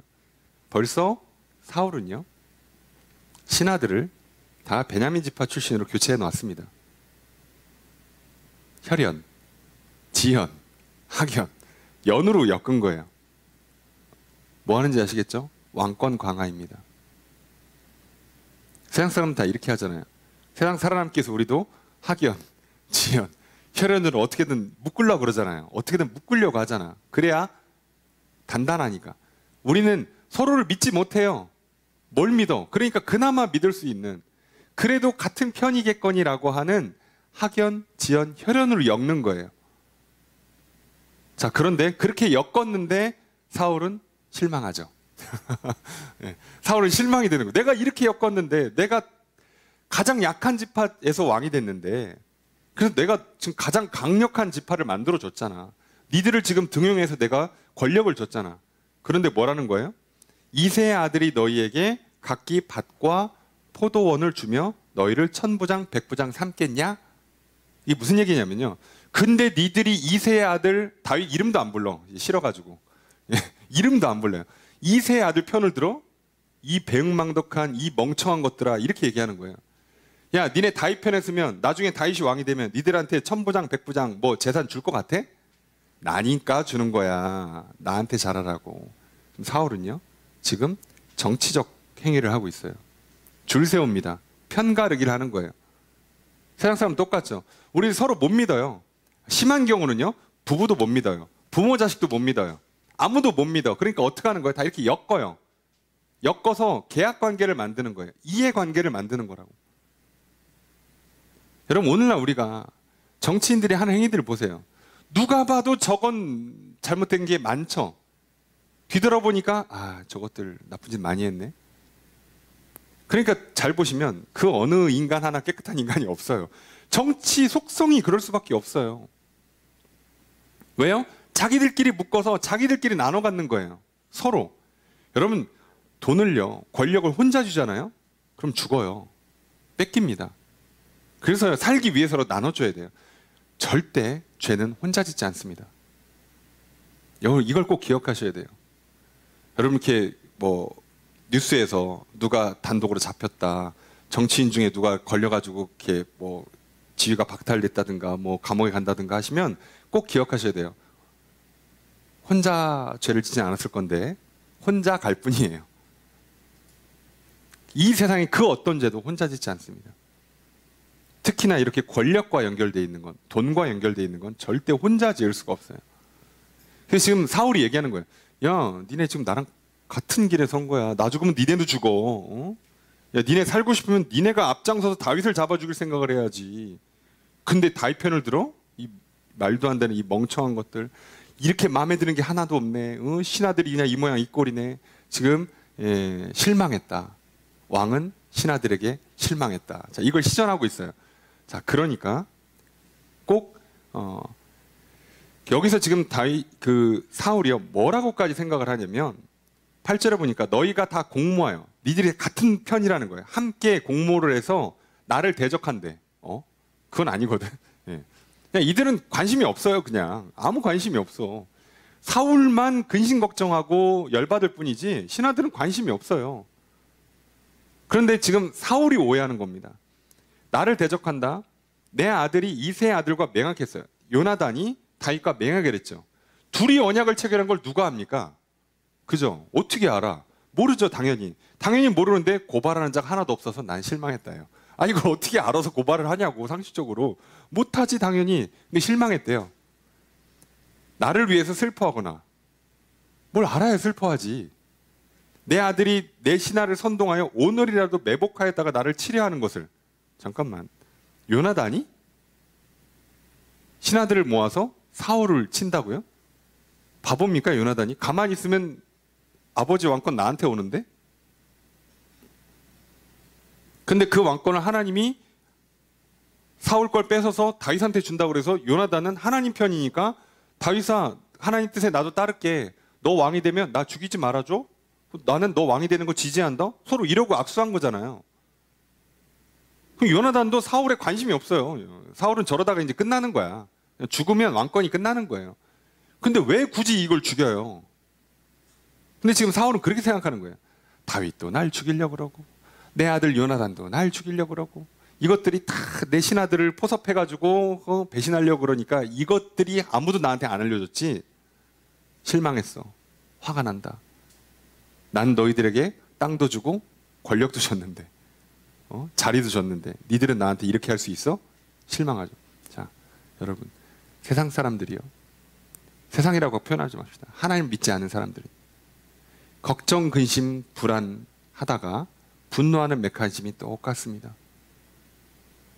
벌써 사울은요. 신하들을 다 베냐민 지파 출신으로 교체해 놨습니다. 혈연, 지연, 학연, 연으로 엮은 거예요. 뭐 하는지 아시겠죠? 왕권 강화입니다. 세상 사람은 다 이렇게 하잖아요. 세상 살아남기 위해서 우리도 학연, 지연, 혈연으로 어떻게든 묶으려고 그러잖아요. 어떻게든 묶으려고 하잖아. 그래야 단단하니까. 우리는 서로를 믿지 못해요. 뭘 믿어? 그러니까 그나마 믿을 수 있는 그래도 같은 편이겠거니라고 하는 학연, 지연, 혈연으로 엮는 거예요. 자, 그런데 그렇게 엮었는데 사울은 실망하죠. 네, 사울은 실망이 되는 거예요. 내가 이렇게 엮었는데 내가 가장 약한 지파에서 왕이 됐는데 그래서 내가 지금 가장 강력한 지파를 만들어줬잖아. 니들을 지금 등용해서 내가 권력을 줬잖아. 그런데 뭐라는 거예요? 이새의 아들이 너희에게 각기 밭과 포도원을 주며 너희를 천부장, 백부장 삼겠냐? 이게 무슨 얘기냐면요. 근데 니들이 이새의 아들 다윗 이름도 안 불러. 싫어가지고. 이름도 안 불러요. 이새의 아들 편을 들어? 이 배은망덕한 이 멍청한 것들아 이렇게 얘기하는 거예요. 야 니네 다윗 편에 서면 나중에 다윗이 왕이 되면 니들한테 천부장 백부장 뭐 재산 줄 것 같아? 나니까 주는 거야. 나한테 잘하라고. 사울은요 지금 정치적 행위를 하고 있어요. 줄 세웁니다. 편가르기를 하는 거예요. 세상 사람 똑같죠. 우리 서로 못 믿어요. 심한 경우는요 부부도 못 믿어요. 부모 자식도 못 믿어요. 아무도 못 믿어. 그러니까 어떻게 하는 거예요? 다 이렇게 엮어요. 엮어서 계약 관계를 만드는 거예요. 이해 관계를 만드는 거라고. 여러분 오늘날 우리가 정치인들이 하는 행위들을 보세요. 누가 봐도 저건 잘못된 게 많죠. 뒤돌아보니까 아 저것들 나쁜 짓 많이 했네. 그러니까 잘 보시면 그 어느 인간 하나 깨끗한 인간이 없어요. 정치 속성이 그럴 수밖에 없어요. 왜요? 자기들끼리 묶어서 자기들끼리 나눠 갖는 거예요. 서로. 여러분 돈을요 권력을 혼자 주잖아요. 그럼 죽어요. 뺏깁니다. 그래서 살기 위해서로 나눠줘야 돼요. 절대 죄는 혼자 짓지 않습니다. 이걸 꼭 기억하셔야 돼요. 여러분 이렇게 뭐 뉴스에서 누가 단독으로 잡혔다, 정치인 중에 누가 걸려가지고 이렇게 뭐 지위가 박탈됐다든가 뭐 감옥에 간다든가 하시면 꼭 기억하셔야 돼요. 혼자 죄를 짓지 않았을 건데 혼자 갈 뿐이에요. 이 세상에 그 어떤 죄도 혼자 짓지 않습니다. 특히나 이렇게 권력과 연결되어 있는 건, 돈과 연결되어 있는 건 절대 혼자 지을 수가 없어요. 그래서 지금 사울이 얘기하는 거예요. 야, 니네 지금 나랑 같은 길에 선 거야. 나 죽으면 니네도 죽어. 어? 야, 니네 살고 싶으면 니네가 앞장서서 다윗을 잡아 죽일 생각을 해야지. 근데 다윗 편을 들어? 이 말도 안 되는 이 멍청한 것들. 이렇게 마음에 드는 게 하나도 없네. 신하들이 그냥 이 모양 이 꼴이네. 지금 실망했다. 왕은 신하들에게 실망했다. 자, 이걸 시전하고 있어요. 자, 그러니까 꼭 여기서 지금 사울이요 뭐라고까지 생각을 하냐면 8절에 보니까 너희가 다 공모하여 니들이 같은 편이라는 거예요. 함께 공모를 해서 나를 대적한대. 그건 아니거든. 예. 그냥 이들은 관심이 없어요. 그냥 아무 관심이 없어. 사울만 근심 걱정하고 열받을 뿐이지 신하들은 관심이 없어요. 그런데 지금 사울이 오해하는 겁니다. 나를 대적한다. 내 아들이 이새의 아들과 맹약했어요. 요나단이 다윗과 맹약을 했죠. 둘이 언약을 체결한 걸 누가 합니까? 그죠? 어떻게 알아? 모르죠, 당연히. 당연히 모르는데 고발하는 자가 하나도 없어서 난 실망했다요. 아니 이걸 어떻게 알아서 고발을 하냐고. 상식적으로 못하지 당연히. 근데 실망했대요. 나를 위해서 슬퍼하거나 뭘 알아야 슬퍼하지. 내 아들이 내 신하를 선동하여 오늘이라도 매복하였다가 나를 치려하는 것을. 잠깐만, 요나단이 신하들을 모아서 사울을 친다고요? 바보입니까 요나단이? 가만히 있으면 아버지 왕권 나한테 오는데? 근데 그 왕권을 하나님이 사울 걸 뺏어서 다윗한테 준다고 그래서 요나단은 하나님 편이니까 다윗아, 하나님 뜻에 나도 따를게. 너 왕이 되면 나 죽이지 말아줘? 나는 너 왕이 되는 거 지지한다? 서로 이러고 악수한 거잖아요. 그럼 요나단도 사울에 관심이 없어요. 사울은 저러다가 이제 끝나는 거야. 죽으면 왕권이 끝나는 거예요. 근데 왜 굳이 이걸 죽여요? 근데 지금 사울은 그렇게 생각하는 거예요. 다윗도 날 죽이려고 그러고 내 아들 요나단도 날 죽이려고 그러고 이것들이 다 내 신하들을 포섭해가지고 배신하려고 그러니까 이것들이 아무도 나한테 안 알려줬지. 실망했어. 화가 난다. 난 너희들에게 땅도 주고 권력도 줬는데 자리도 줬는데 니들은 나한테 이렇게 할 수 있어? 실망하죠. 자, 여러분, 세상 사람들이요, 세상이라고 표현하지 맙시다. 하나님 믿지 않는 사람들이 걱정, 근심, 불안하다가 분노하는 메커니즘이 똑같습니다.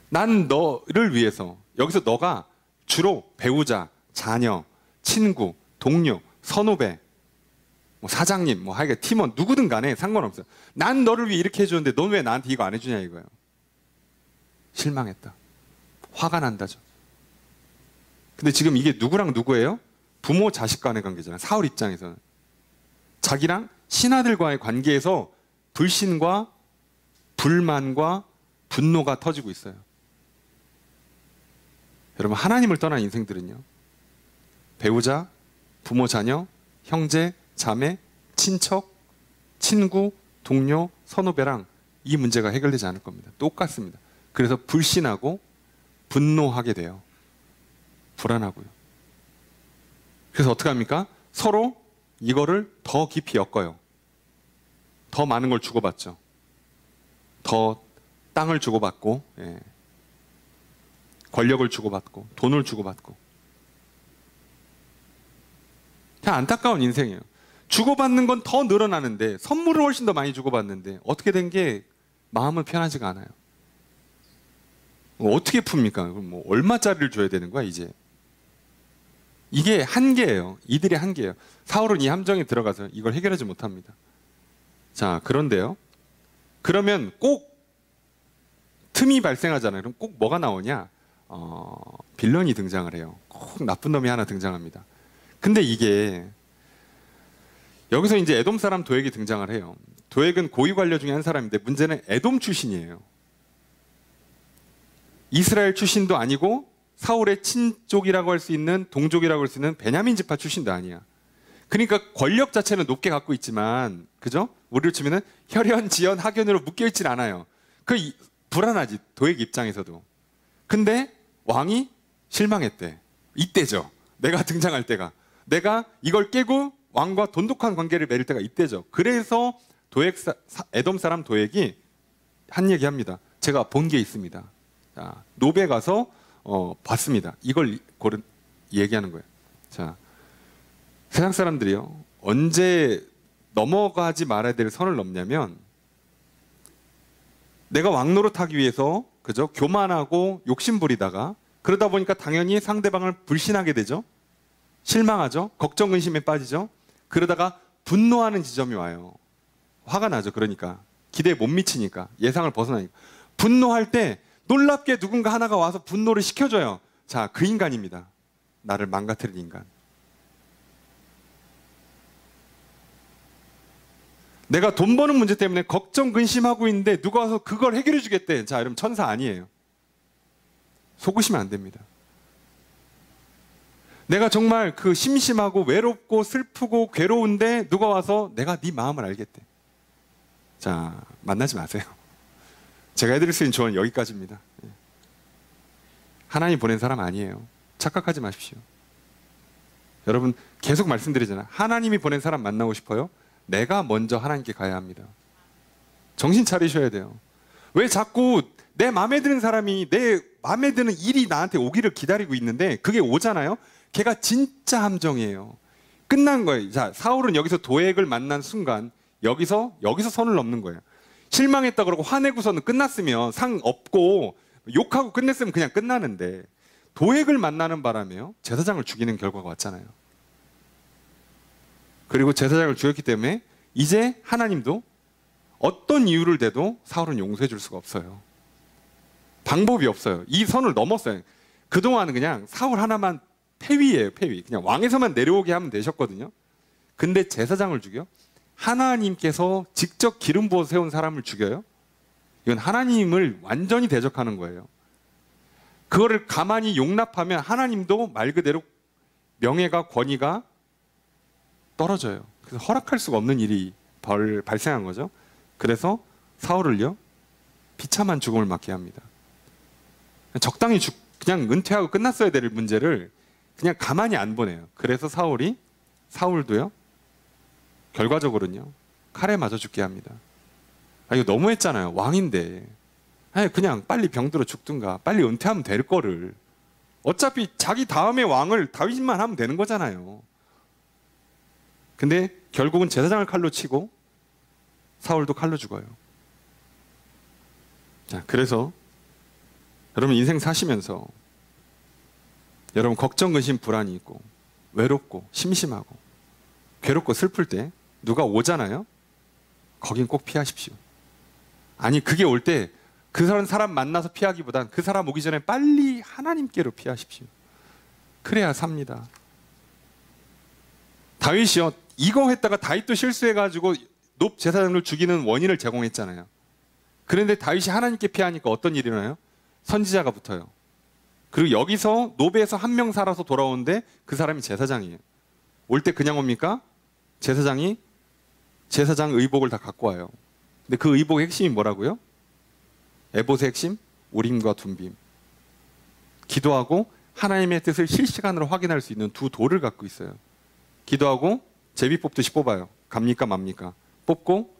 난 너를 위해서, 여기서 너가 주로 배우자, 자녀, 친구, 동료, 선후배, 뭐 사장님, 하여간 팀원 누구든 간에 상관없어요. 난 너를 위해 이렇게 해주는데 넌 왜 나한테 이거 안 해주냐 이거예요. 실망했다. 화가 난다죠. 근데 지금 이게 누구랑 누구예요? 부모 자식 간의 관계잖아요. 사울 입장에서는 자기랑 신하들과의 관계에서 불신과 불만과 분노가 터지고 있어요. 여러분, 하나님을 떠난 인생들은요, 배우자, 부모, 자녀, 형제, 자매, 친척, 친구, 동료, 선후배랑 이 문제가 해결되지 않을 겁니다. 똑같습니다. 그래서 불신하고 분노하게 돼요. 불안하고요. 그래서 어떻게 합니까? 서로 이거를 더 깊이 엮어요. 더 많은 걸 주고받죠. 더 땅을 주고받고, 권력을 주고받고, 돈을 주고받고. 그냥 안타까운 인생이에요. 주고받는 건 더 늘어나는데, 선물을 훨씬 더 많이 주고받는데 어떻게 된 게 마음은 편하지가 않아요. 어떻게 풉니까? 뭐 얼마짜리를 줘야 되는 거야 이제? 이게 한계예요. 이들의 한계예요. 사울은 이 함정에 들어가서 이걸 해결하지 못합니다. 자, 그런데요, 그러면 꼭 틈이 발생하잖아요. 그럼 꼭 뭐가 나오냐? 빌런이 등장을 해요. 꼭 나쁜 놈이 하나 등장합니다. 근데 이게 여기서 이제 에돔 사람 도액이 등장을 해요. 도액은 고위 관료 중에 한 사람인데 문제는 에돔 출신이에요. 이스라엘 출신도 아니고 사울의 친족이라고 할 수 있는, 동족이라고 할 수 있는 베냐민 지파 출신도 아니야. 그러니까 권력 자체는 높게 갖고 있지만, 그죠? 우리를 치면은 혈연, 지연, 학연으로 묶여있진 않아요. 불안하지, 도액 입장에서도. 근데 왕이 실망했대. 이때죠. 내가 등장할 때가. 내가 이걸 깨고 왕과 돈독한 관계를 맺을 때가 이때죠. 그래서 에돔 사람 도액이 한 얘기 합니다. 제가 본 게 있습니다. 자, 노베 가서 봤습니다. 이걸 얘기하는 거예요. 자, 세상 사람들이요, 언제 넘어가지 말아야 될 선을 넘냐면, 내가 왕 노릇하기 위해서, 그죠? 교만하고 욕심부리다가, 그러다 보니까 당연히 상대방을 불신하게 되죠. 실망하죠. 걱정, 근심에 빠지죠. 그러다가 분노하는 지점이 와요. 화가 나죠. 그러니까 기대에 못 미치니까, 예상을 벗어나니까. 분노할 때 놀랍게 누군가 하나가 와서 분노를 시켜줘요. 자, 그 인간입니다. 나를 망가뜨린 인간. 내가 돈 버는 문제 때문에 걱정, 근심하고 있는데 누가 와서 그걸 해결해 주겠대. 자, 여러분, 천사 아니에요. 속으시면 안 됩니다. 내가 정말 그 심심하고 외롭고 슬프고 괴로운데 누가 와서 내가 네 마음을 알겠대. 자, 만나지 마세요. 제가 해드릴 수 있는 조언은 여기까지입니다. 하나님 보낸 사람 아니에요. 착각하지 마십시오. 여러분, 계속 말씀드리잖아요. 하나님이 보낸 사람 만나고 싶어요? 내가 먼저 하나님께 가야 합니다. 정신 차리셔야 돼요. 왜 자꾸 내 마음에 드는 사람이, 내 마음에 드는 일이 나한테 오기를 기다리고 있는데 그게 오잖아요? 걔가 진짜 함정이에요. 끝난 거예요. 자, 사울은 여기서 도액을 만난 순간 여기서 선을 넘는 거예요. 실망했다 그러고 화내고서는 끝났으면 상 없고 욕하고 끝냈으면 그냥 끝나는데 도액을 만나는 바람에요. 제사장을 죽이는 결과가 왔잖아요. 그리고 제사장을 죽였기 때문에 이제 하나님도 어떤 이유를 대도 사울은 용서해 줄 수가 없어요. 방법이 없어요. 이 선을 넘었어요. 그동안은 그냥 사울 하나만 폐위예요, 폐위. 그냥 왕에서만 내려오게 하면 되셨거든요. 근데 제사장을 죽여? 하나님께서 직접 기름 부어 세운 사람을 죽여요? 이건 하나님을 완전히 대적하는 거예요. 그거를 가만히 용납하면 하나님도 말 그대로 명예가 권위가 떨어져요. 그래서 허락할 수가 없는 일이 발생한 거죠. 그래서 사울을요, 비참한 죽음을 맞게 합니다. 적당히 그냥 은퇴하고 끝났어야 될 문제를 그냥 가만히 안 보내요. 그래서 사울도요, 결과적으로는요, 칼에 맞아 죽게 합니다. 이거 너무했잖아요. 왕인데. 그냥 빨리 병들어 죽든가 빨리 은퇴하면 될 거를. 어차피 자기 다음에 왕을 다윗만 하면 되는 거잖아요. 근데 결국은 제사장을 칼로 치고 사울도 칼로 죽어요. 자, 그래서 여러분 인생 사시면서 여러분 걱정, 근심, 불안이 있고 외롭고 심심하고 괴롭고 슬플 때 누가 오잖아요. 거긴 꼭 피하십시오. 아니, 그게 올 때 그 사람 만나서 피하기보단 그 사람 오기 전에 빨리 하나님께로 피하십시오. 그래야 삽니다. 다윗이요, 이거 했다가 다윗도 실수해가지고 높 제사장을 죽이는 원인을 제공했잖아요. 그런데 다윗이 하나님께 피하니까 어떤 일이 일어나요? 선지자가 붙어요. 그리고 여기서 노베에서 한 명 살아서 돌아오는데 그 사람이 제사장이에요. 올 때 그냥 옵니까? 제사장 의복을 다 갖고 와요. 근데 그 의복의 핵심이 뭐라고요? 에봇의 핵심? 우림과 둠빔. 기도하고 하나님의 뜻을 실시간으로 확인할 수 있는 두 돌을 갖고 있어요. 기도하고 제비 뽑듯이 뽑아요. 갑니까 맙니까? 뽑고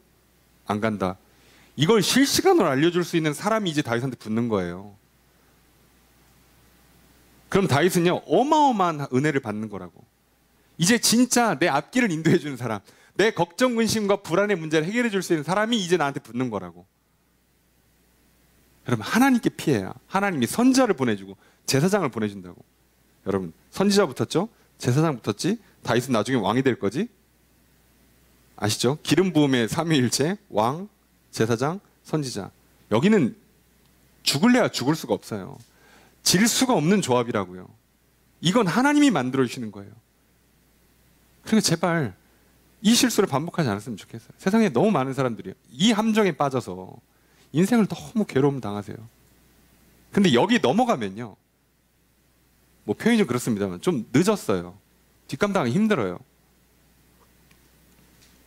안 간다. 이걸 실시간으로 알려줄 수 있는 사람이 이제 다윗한테 붙는 거예요. 그럼 다윗은요, 어마어마한 은혜를 받는 거라고. 이제 진짜 내 앞길을 인도해 주는 사람, 내 걱정, 근심과 불안의 문제를 해결해 줄 수 있는 사람이 이제 나한테 붙는 거라고. 여러분, 하나님께 피해야 하나님이 선지자를 보내주고 제사장을 보내준다고. 여러분, 선지자 붙었죠? 제사장 붙었지? 다윗은 나중에 왕이 될 거지? 아시죠? 기름 부음의 삼위일체, 왕, 제사장, 선지자. 여기는 죽을래야 죽을 수가 없어요. 질 수가 없는 조합이라고요. 이건 하나님이 만들어 주시는 거예요. 그러니까 제발 이 실수를 반복하지 않았으면 좋겠어요. 세상에 너무 많은 사람들이 이 함정에 빠져서 인생을 너무 괴로움 당하세요. 근데 여기 넘어가면요, 뭐 표현이 좀 그렇습니다만 좀 늦었어요. 뒷감당하기 힘들어요.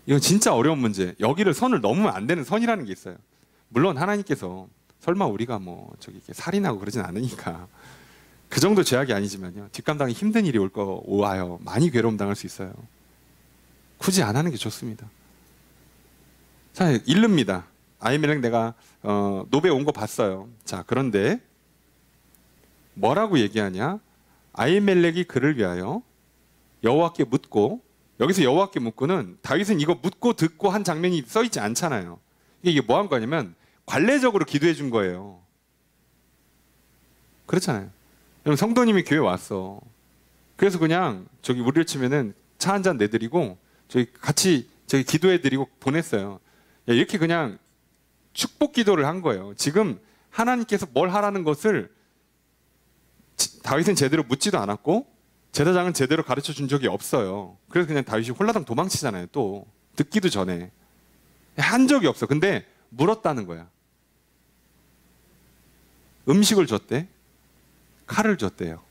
이건 진짜 어려운 문제. 여기를 선을 넘으면 안 되는 선이라는 게 있어요. 물론 하나님께서 설마 우리가 뭐 이렇게 살인하고 그러진 않으니까 그 정도 죄악이 아니지만요, 뒷감당이 힘든 일이 와요. 많이 괴로움 당할 수 있어요. 굳이 안 하는 게 좋습니다. 자, 읽릅니다. 아히멜렉 내가 노베 온 거 봤어요. 자, 그런데 뭐라고 얘기하냐? 아히멜렉이 그를 위하여 여호와께 묻고, 여기서 여호와께 묻고는 다윗은 이거 묻고 듣고 한 장면이 써 있지 않잖아요. 이게 뭐 한 거냐면 관례적으로 기도해 준 거예요. 그렇잖아요. 여러분, 성도님이 교회 왔어. 그래서 그냥 우리를 치면은 차 한 잔 내드리고 같이 기도해 드리고 보냈어요. 이렇게 그냥 축복 기도를 한 거예요. 지금 하나님께서 뭘 하라는 것을 다윗은 제대로 묻지도 않았고 제사장은 제대로 가르쳐 준 적이 없어요. 그래서 그냥 다윗이 홀라당 도망치잖아요. 또 듣기도 전에 한 적이 없어. 근데 물었다는 거야. 음식을 줬대, 칼을 줬대요.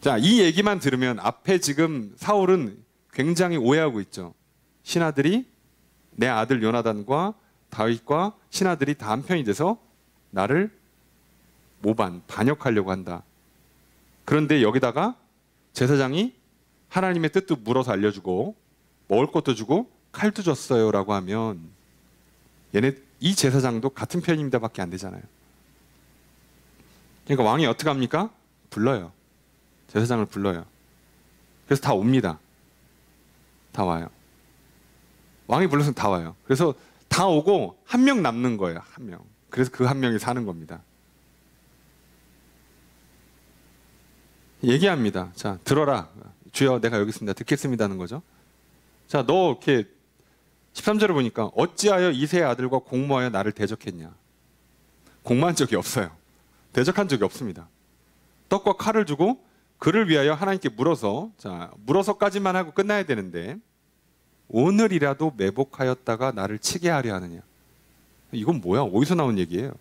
자, 이 얘기만 들으면 앞에 지금 사울은 굉장히 오해하고 있죠. 신하들이, 내 아들 요나단과 다윗과 신하들이 다 한편이 돼서 나를 반역하려고 한다. 그런데 여기다가 제사장이 하나님의 뜻도 물어서 알려주고 먹을 것도 주고 칼도 줬어요 라고 하면 이 제사장도 같은 편입니다 밖에 안 되잖아요. 그러니까 왕이 어떻게 합니까? 불러요. 제사장을 불러요. 그래서 다 옵니다. 다 와요. 왕이 불러서 다 와요. 그래서 다 오고 한 명 남는 거예요. 한 명. 그래서 그 한 명이 사는 겁니다. 얘기합니다. 자, 들어라. 주여, 내가 여기 있습니다. 듣겠습니다 하는 거죠. 자, 너 이렇게 13절을 보니까 어찌하여 이새의 아들과 공모하여 나를 대적했냐. 공모한 적이 없어요. 대적한 적이 없습니다. 떡과 칼을 주고 그를 위하여 하나님께 물어서, 자, 물어서까지만 하고 끝나야 되는데 오늘이라도 매복하였다가 나를 치게 하려 하느냐. 이건 뭐야? 어디서 나온 얘기예요?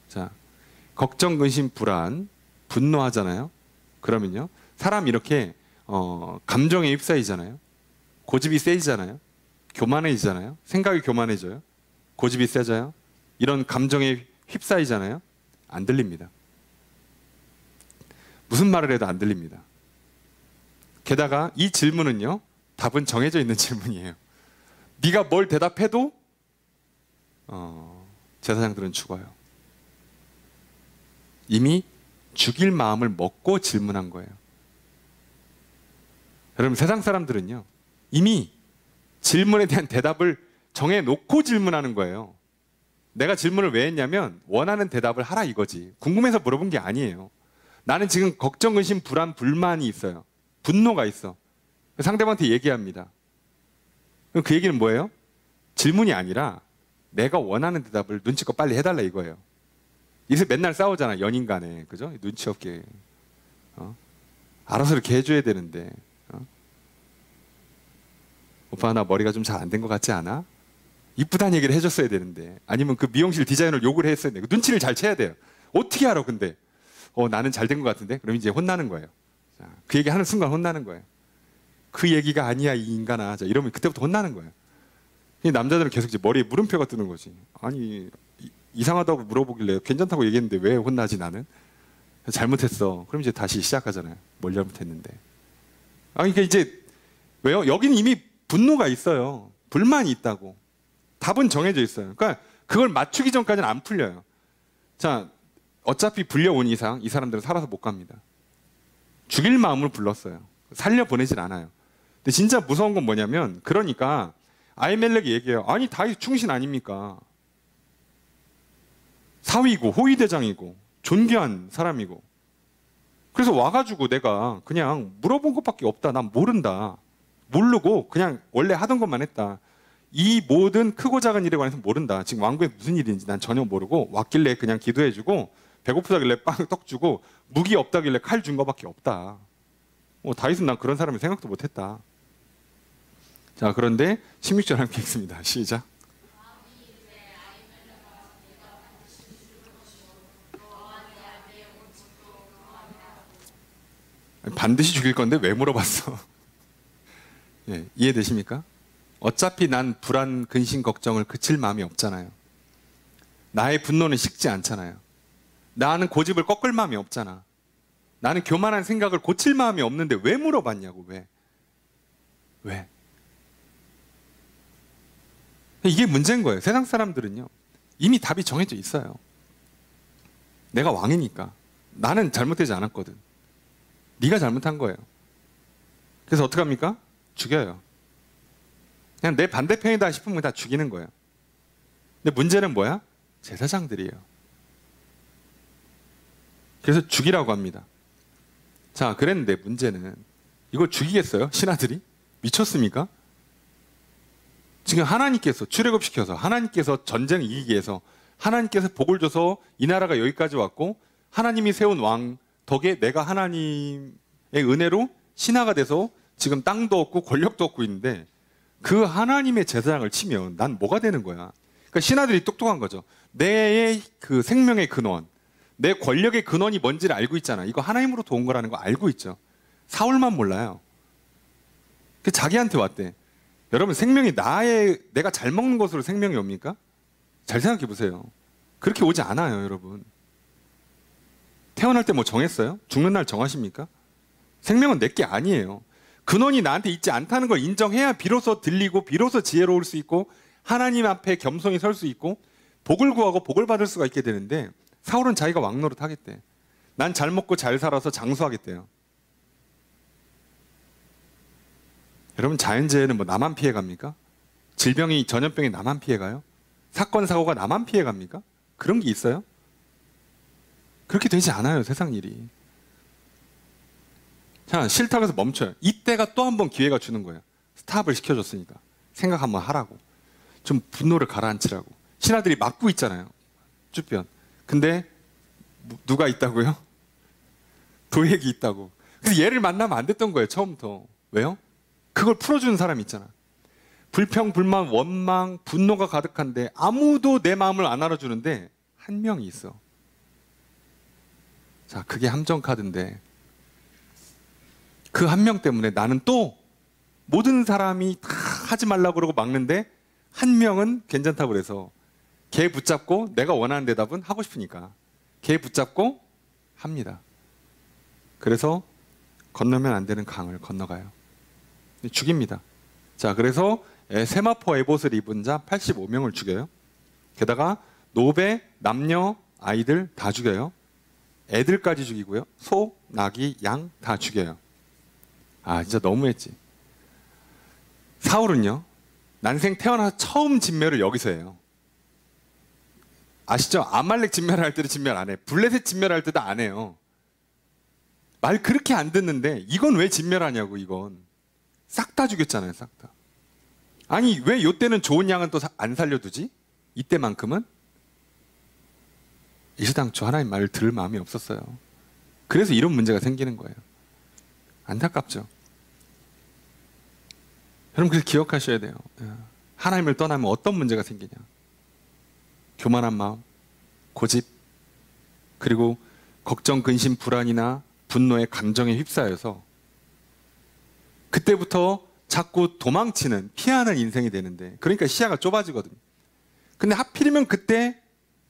자, 걱정, 근심, 불안, 분노하잖아요. 그러면요, 사람 이렇게 감정에 휩싸이잖아요. 고집이 세지잖아요. 교만해지잖아요. 생각이 교만해져요. 고집이 세져요. 이런 감정에 휩싸이잖아요. 안 들립니다. 무슨 말을 해도 안 들립니다. 게다가 이 질문은요, 답은 정해져 있는 질문이에요. 네가 뭘 대답해도 제사장들은 죽어요. 이미 죽일 마음을 먹고 질문한 거예요. 여러분, 세상 사람들은요, 이미 질문에 대한 대답을 정해놓고 질문하는 거예요. 내가 질문을 왜 했냐면 원하는 대답을 하라 이거지. 궁금해서 물어본 게 아니에요. 나는 지금 걱정, 근심, 불안, 불만이 있어요. 분노가 있어. 상대방한테 얘기합니다. 그럼 그 얘기는 뭐예요? 질문이 아니라 내가 원하는 대답을 눈치껏 빨리 해달라 이거예요. 이래서 맨날 싸우잖아, 연인 간에. 그죠? 눈치 없게. 알아서 이렇게 해줘야 되는데. 오빠, 나 머리가 좀 잘 안 된 것 같지 않아? 이쁘다는 얘기를 해줬어야 되는데. 아니면 그 미용실 디자이너를 욕을 했어야 돼. 눈치를 잘 채야 돼요. 어떻게 알아, 근데? 나는 잘 된 것 같은데? 그럼 이제 혼나는 거예요. 자, 그 얘기 하는 순간 혼나는 거예요. 그 얘기가 아니야, 이 인간아. 자, 이러면 그때부터 혼나는 거예요. 남자들은 계속 이제 머리에 물음표가 뜨는 거지. 아니, 이상하다고 물어보길래 괜찮다고 얘기했는데 왜 혼나지 나는? 잘못했어. 그럼 이제 다시 시작하잖아요. 뭘 잘못했는데. 그러니까 이제 왜요? 여기는 이미 분노가 있어요. 불만이 있다고. 답은 정해져 있어요. 그러니까 그걸 맞추기 전까지는 안 풀려요. 자, 어차피 불려온 이상 이 사람들은 살아서 못 갑니다. 죽일 마음으로 불렀어요. 살려보내질 않아요. 근데 진짜 무서운 건 뭐냐면, 그러니까 아히멜렉이 얘기해요. 아니, 다윗 충신 아닙니까? 사위고 호위대장이고 존귀한 사람이고. 그래서 와가지고 내가 그냥 물어본 것밖에 없다. 난 모른다. 모르고 그냥 원래 하던 것만 했다. 이 모든 크고 작은 일에 관해서 모른다. 지금 왕국에 무슨 일인지 난 전혀 모르고 왔길래 그냥 기도해주고 배고프다길래 빵 떡 주고 무기 없다길래 칼 준 것밖에 없다. 다윗은 난 그런 사람이 생각도 못했다. 자, 그런데 16절 함께 읽습니다. 시작. 반드시 죽일 건데 왜 물어봤어? 예, 이해되십니까? 어차피 난 불안, 근심, 걱정을 그칠 마음이 없잖아요. 나의 분노는 식지 않잖아요. 나는 고집을 꺾을 마음이 없잖아. 나는 교만한 생각을 고칠 마음이 없는데 왜 물어봤냐고. 왜? 이게 문제인 거예요. 세상 사람들은요, 이미 답이 정해져 있어요. 내가 왕이니까. 나는 잘못되지 않았거든. 네가 잘못한 거예요. 그래서 어떡합니까? 죽여요. 그냥 내 반대편이다 싶으면 다 죽이는 거예요. 근데 문제는 뭐야? 제사장들이에요. 그래서 죽이라고 합니다. 자, 그랬는데 문제는 이걸 죽이겠어요? 신하들이? 미쳤습니까? 지금 하나님께서 출애굽시켜서 하나님께서 전쟁을 이기기 위해서 하나님께서 복을 줘서 이 나라가 여기까지 왔고 하나님이 세운 왕 덕에 내가 하나님의 은혜로 신하가 돼서 지금 땅도 얻고 권력도 얻고 있는데 그 하나님의 제사장을 치면 난 뭐가 되는 거야? 그러니까 신하들이 똑똑한 거죠. 내 그 생명의 근원, 내 권력의 근원이 뭔지를 알고 있잖아. 이거 하나님으로부터 온 거라는 거 알고 있죠. 사울만 몰라요. 그 자기한테 왔대. 여러분, 생명이 내가 잘 먹는 것으로 생명이 옵니까? 잘 생각해 보세요. 그렇게 오지 않아요, 여러분. 태어날 때 뭐 정했어요? 죽는 날 정하십니까? 생명은 내게 아니에요. 근원이 나한테 있지 않다는 걸 인정해야 비로소 들리고 비로소 지혜로울 수 있고 하나님 앞에 겸손히 설 수 있고 복을 구하고 복을 받을 수가 있게 되는데 사울은 자기가 왕 노릇 하겠대. 난 잘 먹고 잘 살아서 장수하겠대요. 여러분, 자연재해는 뭐 나만 피해갑니까? 질병이, 전염병이 나만 피해가요? 사건 사고가 나만 피해갑니까? 그런 게 있어요? 그렇게 되지 않아요, 세상 일이. 자, 싫다고 해서 멈춰요. 이때가 또 한 번 기회가 주는 거예요. 스탑을 시켜줬으니까 생각 한번 하라고, 좀 분노를 가라앉히라고. 신하들이 막고 있잖아요, 주변. 근데 누가 있다고요? 도액이 있다고. 그래서 얘를 만나면 안 됐던 거예요, 처음부터. 왜요? 그걸 풀어주는 사람이 있잖아. 불평, 불만, 원망, 분노가 가득한데 아무도 내 마음을 안 알아주는데 한 명이 있어. 자, 그게 함정 카드인데, 그 한 명 때문에 나는 또 모든 사람이 다 하지 말라고 그러고 막는데 한 명은 괜찮다고 그래서 걔 붙잡고, 내가 원하는 대답은 하고 싶으니까 걔 붙잡고 합니다. 그래서 건너면 안 되는 강을 건너가요. 죽입니다. 자, 그래서 세마포 에봇을 입은 자 85명을 죽여요. 게다가 노베, 남녀, 아이들 다 죽여요. 애들까지 죽이고요. 소, 나귀, 양 다 죽여요. 아, 진짜 너무했지. 사울은요, 난생 태어나서 처음 진멸을 여기서 해요. 아시죠? 아말렉 진멸할 때도 진멸 안 해. 블레셋 진멸할 때도 안 해요. 말 그렇게 안 듣는데 이건 왜 진멸하냐고. 이건 싹 다 죽였잖아요, 싹 다. 아니, 왜 이때는 좋은 양은 또 안 살려두지? 이때만큼은? 이시당초 하나님 말을 들을 마음이 없었어요. 그래서 이런 문제가 생기는 거예요. 안타깝죠. 여러분, 그래서 기억하셔야 돼요. 하나님을 떠나면 어떤 문제가 생기냐. 교만한 마음, 고집, 그리고 걱정, 근심, 불안이나 분노의 감정에 휩싸여서 그때부터 자꾸 도망치는, 피하는 인생이 되는데, 그러니까 시야가 좁아지거든요. 근데 하필이면 그때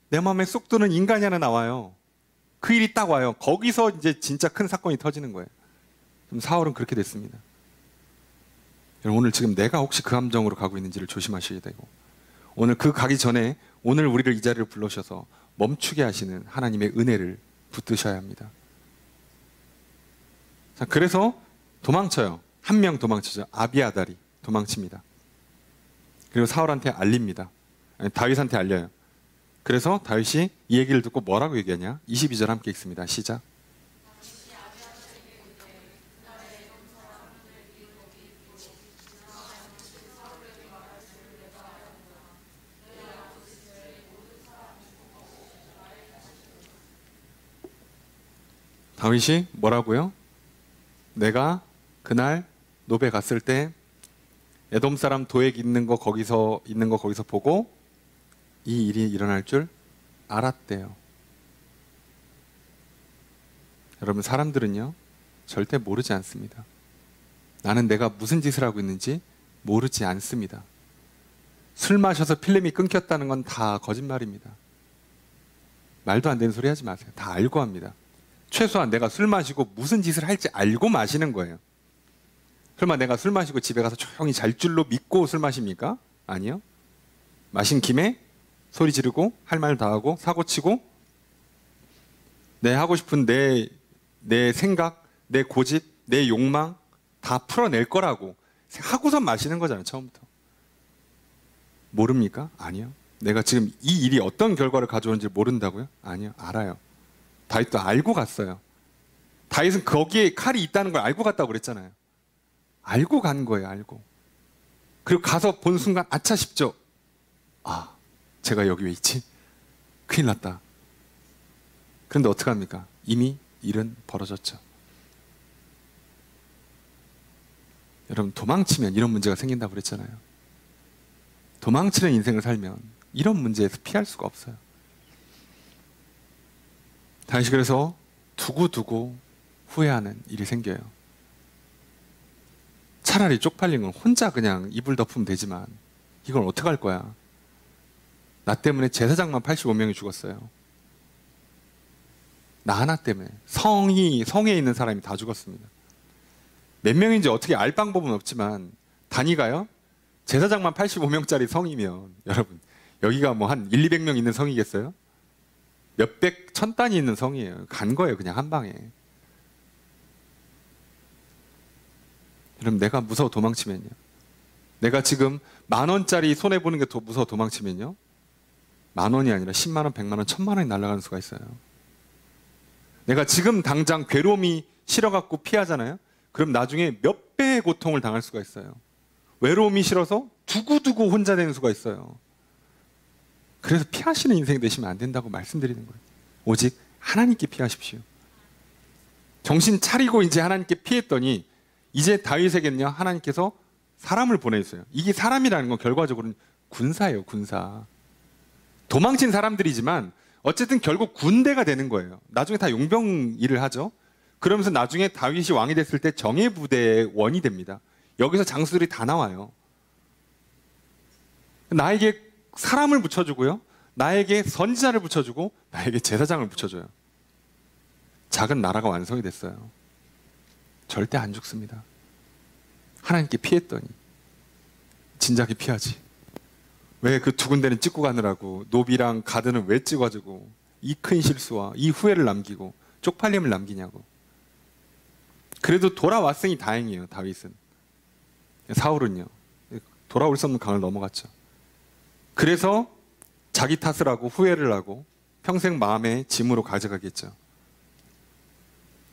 내 마음에 쏙 드는 인간이 하나 나와요. 그 일이 딱 와요. 거기서 이제 진짜 큰 사건이 터지는 거예요. 좀 사울은 그렇게 됐습니다. 여러분, 오늘 지금 내가 혹시 그 함정으로 가고 있는지를 조심하셔야 되고, 오늘 그 가기 전에 오늘 우리를 이 자리를 불러셔서 멈추게 하시는 하나님의 은혜를 붙드셔야 합니다. 자, 그래서 도망쳐요. 한 명 도망치죠. 아비아달이 도망칩니다. 그리고 사울한테 알립니다. 아니, 다윗한테 알려요. 그래서 다윗이 이 얘기를 듣고 뭐라고 얘기하냐? 22절 함께 읽습니다. 시작. 다윗이 뭐라고요? 내가 그날 노베 갔을 때 에돔 사람 도액 있는 거 거기서 보고 이 일이 일어날 줄 알았대요. 여러분, 사람들은요 절대 모르지 않습니다. 나는 내가 무슨 짓을 하고 있는지 모르지 않습니다. 술 마셔서 필름이 끊겼다는 건 다 거짓말입니다. 말도 안 되는 소리 하지 마세요. 다 알고 합니다. 최소한 내가 술 마시고 무슨 짓을 할지 알고 마시는 거예요. 설마 내가 술 마시고 집에 가서 조용히 잘 줄로 믿고 술 마십니까? 아니요. 마신 김에 소리 지르고 할 말 다 하고 사고치고 내 하고 싶은 내 생각, 내 고집, 내 욕망 다 풀어낼 거라고 하고선 마시는 거잖아요, 처음부터. 모릅니까? 아니요. 내가 지금 이 일이 어떤 결과를 가져오는지 모른다고요? 아니요. 알아요. 다윗도 알고 갔어요. 다윗은 거기에 칼이 있다는 걸 알고 갔다고 그랬잖아요. 알고 간 거예요, 알고. 그리고 가서 본 순간 아차 싶죠. 아, 제가 여기 왜 있지? 큰일 났다. 그런데 어떡합니까? 이미 일은 벌어졌죠. 여러분, 도망치면 이런 문제가 생긴다고 그랬잖아요. 도망치는 인생을 살면 이런 문제에서 피할 수가 없어요. 다시 그래서 두고두고 후회하는 일이 생겨요. 차라리 쪽팔린 건 혼자 그냥 이불 덮으면 되지만 이건 어떡할 거야. 나 때문에 제사장만 85명이 죽었어요. 나 하나 때문에 성에 있는 사람이 다 죽었습니다. 몇 명인지 어떻게 알 방법은 없지만 단위가요, 제사장만 85명짜리 성이면 여러분, 여기가 뭐 한 1, 200명 있는 성이겠어요? 몇백 천 단위 있는 성이에요. 간 거예요, 그냥 한 방에. 그럼 내가 무서워 도망치면요. 내가 지금 10,000원짜리 손해보는 게 더 무서워 도망치면요. 10,000원이 아니라 10만 원, 100만 원, 1,000만 원이 날아가는 수가 있어요. 내가 지금 당장 괴로움이 싫어갖고 피하잖아요. 그럼 나중에 몇 배의 고통을 당할 수가 있어요. 외로움이 싫어서 두고두고 혼자 되는 수가 있어요. 그래서 피하시는 인생 되시면 안 된다고 말씀드리는 거예요. 오직 하나님께 피하십시오. 정신 차리고 이제 하나님께 피했더니 이제 다윗에게는요, 하나님께서 사람을 보내주세요. 이게 사람이라는 건 결과적으로는 군사예요, 군사. 도망친 사람들이지만 어쨌든 결국 군대가 되는 거예요. 나중에 다 용병 일을 하죠. 그러면서 나중에 다윗이 왕이 됐을 때 정예부대의 원이 됩니다. 여기서 장수들이 다 나와요. 나에게 사람을 붙여주고요. 나에게 선지자를 붙여주고 나에게 제사장을 붙여줘요. 작은 나라가 완성이 됐어요. 절대 안 죽습니다. 하나님께 피했더니 진작에 피하지. 왜 그 두 군데는 찍고 가느라고 노비랑 가드는 왜 찍어주고 이 큰 실수와 이 후회를 남기고 쪽팔림을 남기냐고. 그래도 돌아왔으니 다행이에요. 다윗은. 사울은요, 돌아올 수 없는 강을 넘어갔죠. 그래서 자기 탓을 하고 후회를 하고 평생 마음의 짐으로 가져가겠죠.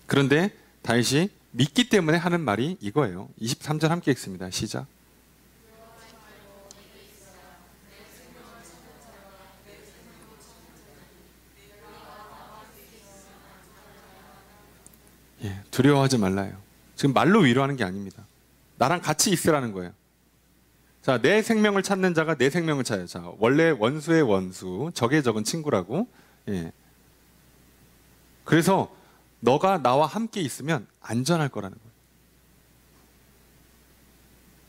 그런데 다윗이 믿기 때문에 하는 말이 이거예요. 23절 함께 읽습니다. 시작. 예, 두려워하지 말라요. 지금 말로 위로하는 게 아닙니다. 나랑 같이 있으라는 거예요. 자, 내 생명을 찾는 자가 내 생명을 찾아요. 자, 원래 원수의 원수, 적의 적은 친구라고. 예. 그래서 너가 나와 함께 있으면 안전할 거라는 거예요.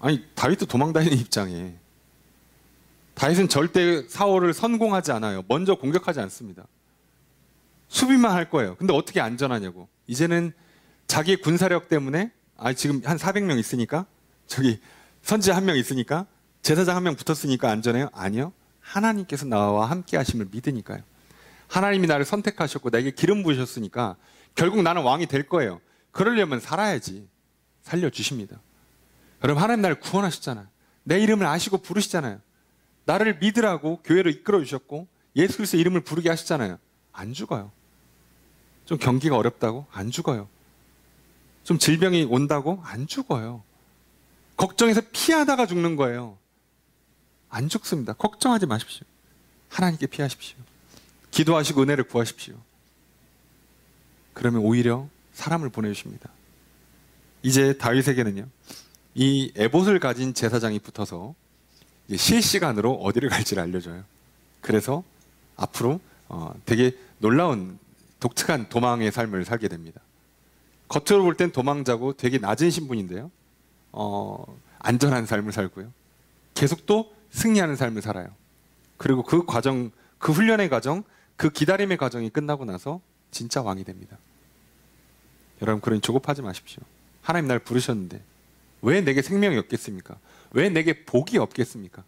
아니, 다윗도 도망다니는 입장에 다윗은 절대 사울을 선공하지 않아요. 먼저 공격하지 않습니다. 수비만 할 거예요. 근데 어떻게 안전하냐고. 이제는 자기의 군사력 때문에 지금 한 400명 있으니까 저기 선지자 1명 있으니까 제사장 1명 붙었으니까 안전해요? 아니요. 하나님께서 나와 함께 하심을 믿으니까요. 하나님이 나를 선택하셨고 나에게 기름 부으셨으니까 결국 나는 왕이 될 거예요. 그러려면 살아야지. 살려주십니다. 여러분, 하나님 나를 구원하셨잖아요. 내 이름을 아시고 부르시잖아요. 나를 믿으라고 교회로 이끌어 주셨고 예수 그리스도 이름을 부르게 하셨잖아요. 안 죽어요. 좀 경기가 어렵다고? 안 죽어요. 좀 질병이 온다고? 안 죽어요. 걱정해서 피하다가 죽는 거예요. 안 죽습니다. 걱정하지 마십시오. 하나님께 피하십시오. 기도하시고 은혜를 구하십시오. 그러면 오히려 사람을 보내주십니다. 이제 다윗에게는요, 이 에봇을 가진 제사장이 붙어서 실시간으로 어디를 갈지를 알려줘요. 그래서 앞으로 되게 놀라운 독특한 도망의 삶을 살게 됩니다. 겉으로 볼 땐 도망자고 되게 낮은 신분인데요, 안전한 삶을 살고요, 계속 또 승리하는 삶을 살아요. 그리고 그 과정, 그 훈련의 과정, 그 기다림의 과정이 끝나고 나서 진짜 왕이 됩니다. 여러분, 그러니 조급하지 마십시오. 하나님 날 부르셨는데 왜 내게 생명이 없겠습니까? 왜 내게 복이 없겠습니까?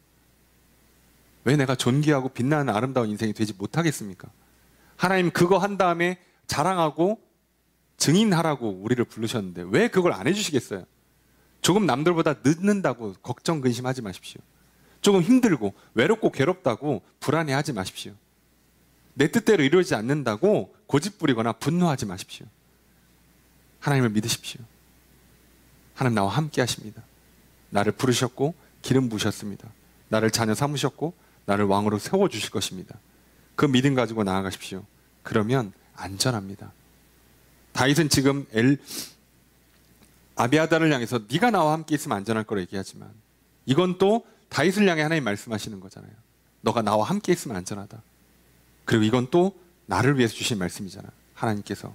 왜 내가 존귀하고 빛나는 아름다운 인생이 되지 못하겠습니까? 하나님 그거 한 다음에 자랑하고 증인하라고 우리를 부르셨는데 왜 그걸 안 해주시겠어요? 조금 남들보다 늦는다고 걱정 근심하지 마십시오. 조금 힘들고 외롭고 괴롭다고 불안해하지 마십시오. 내 뜻대로 이루어지지 않는다고 고집부리거나 분노하지 마십시오. 하나님을 믿으십시오. 하나님 나와 함께 하십니다. 나를 부르셨고 기름 부으셨습니다. 나를 자녀 삼으셨고 나를 왕으로 세워주실 것입니다. 그 믿음 가지고 나아가십시오. 그러면 안전합니다. 다윗은 지금 아비아달을 향해서 네가 나와 함께 있으면 안전할 거라 얘기하지만 이건 또 다윗을 향해 하나님 말씀하시는 거잖아요. 너가 나와 함께 있으면 안전하다. 그리고 이건 또 나를 위해서 주신 말씀이잖아. 하나님께서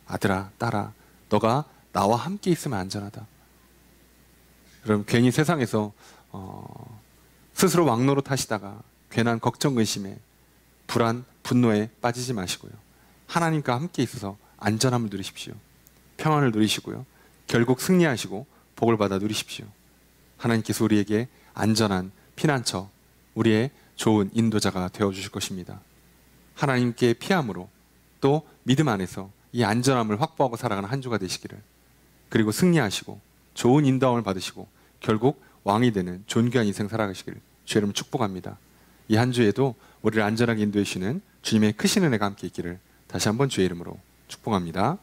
아들아, 딸아, 너가 나와 함께 있으면 안전하다. 여러분, 괜히 세상에서 스스로 왕노릇 하시다가 괜한 걱정, 근심에 불안, 분노에 빠지지 마시고요. 하나님과 함께 있어서 안전함을 누리십시오. 평안을 누리시고요. 결국 승리하시고 복을 받아 누리십시오. 하나님께서 우리에게 안전한 피난처, 우리의 좋은 인도자가 되어주실 것입니다. 하나님께 피함으로 또 믿음 안에서 이 안전함을 확보하고 살아가는 한 주가 되시기를, 그리고 승리하시고 좋은 인도함을 받으시고 결국 왕이 되는 존귀한 인생 살아가시기를 주의 이름으로 축복합니다. 이 한 주에도 우리를 안전하게 인도해 주시는 주님의 크신 은혜가 함께 있기를 다시 한번 주의 이름으로 축복합니다.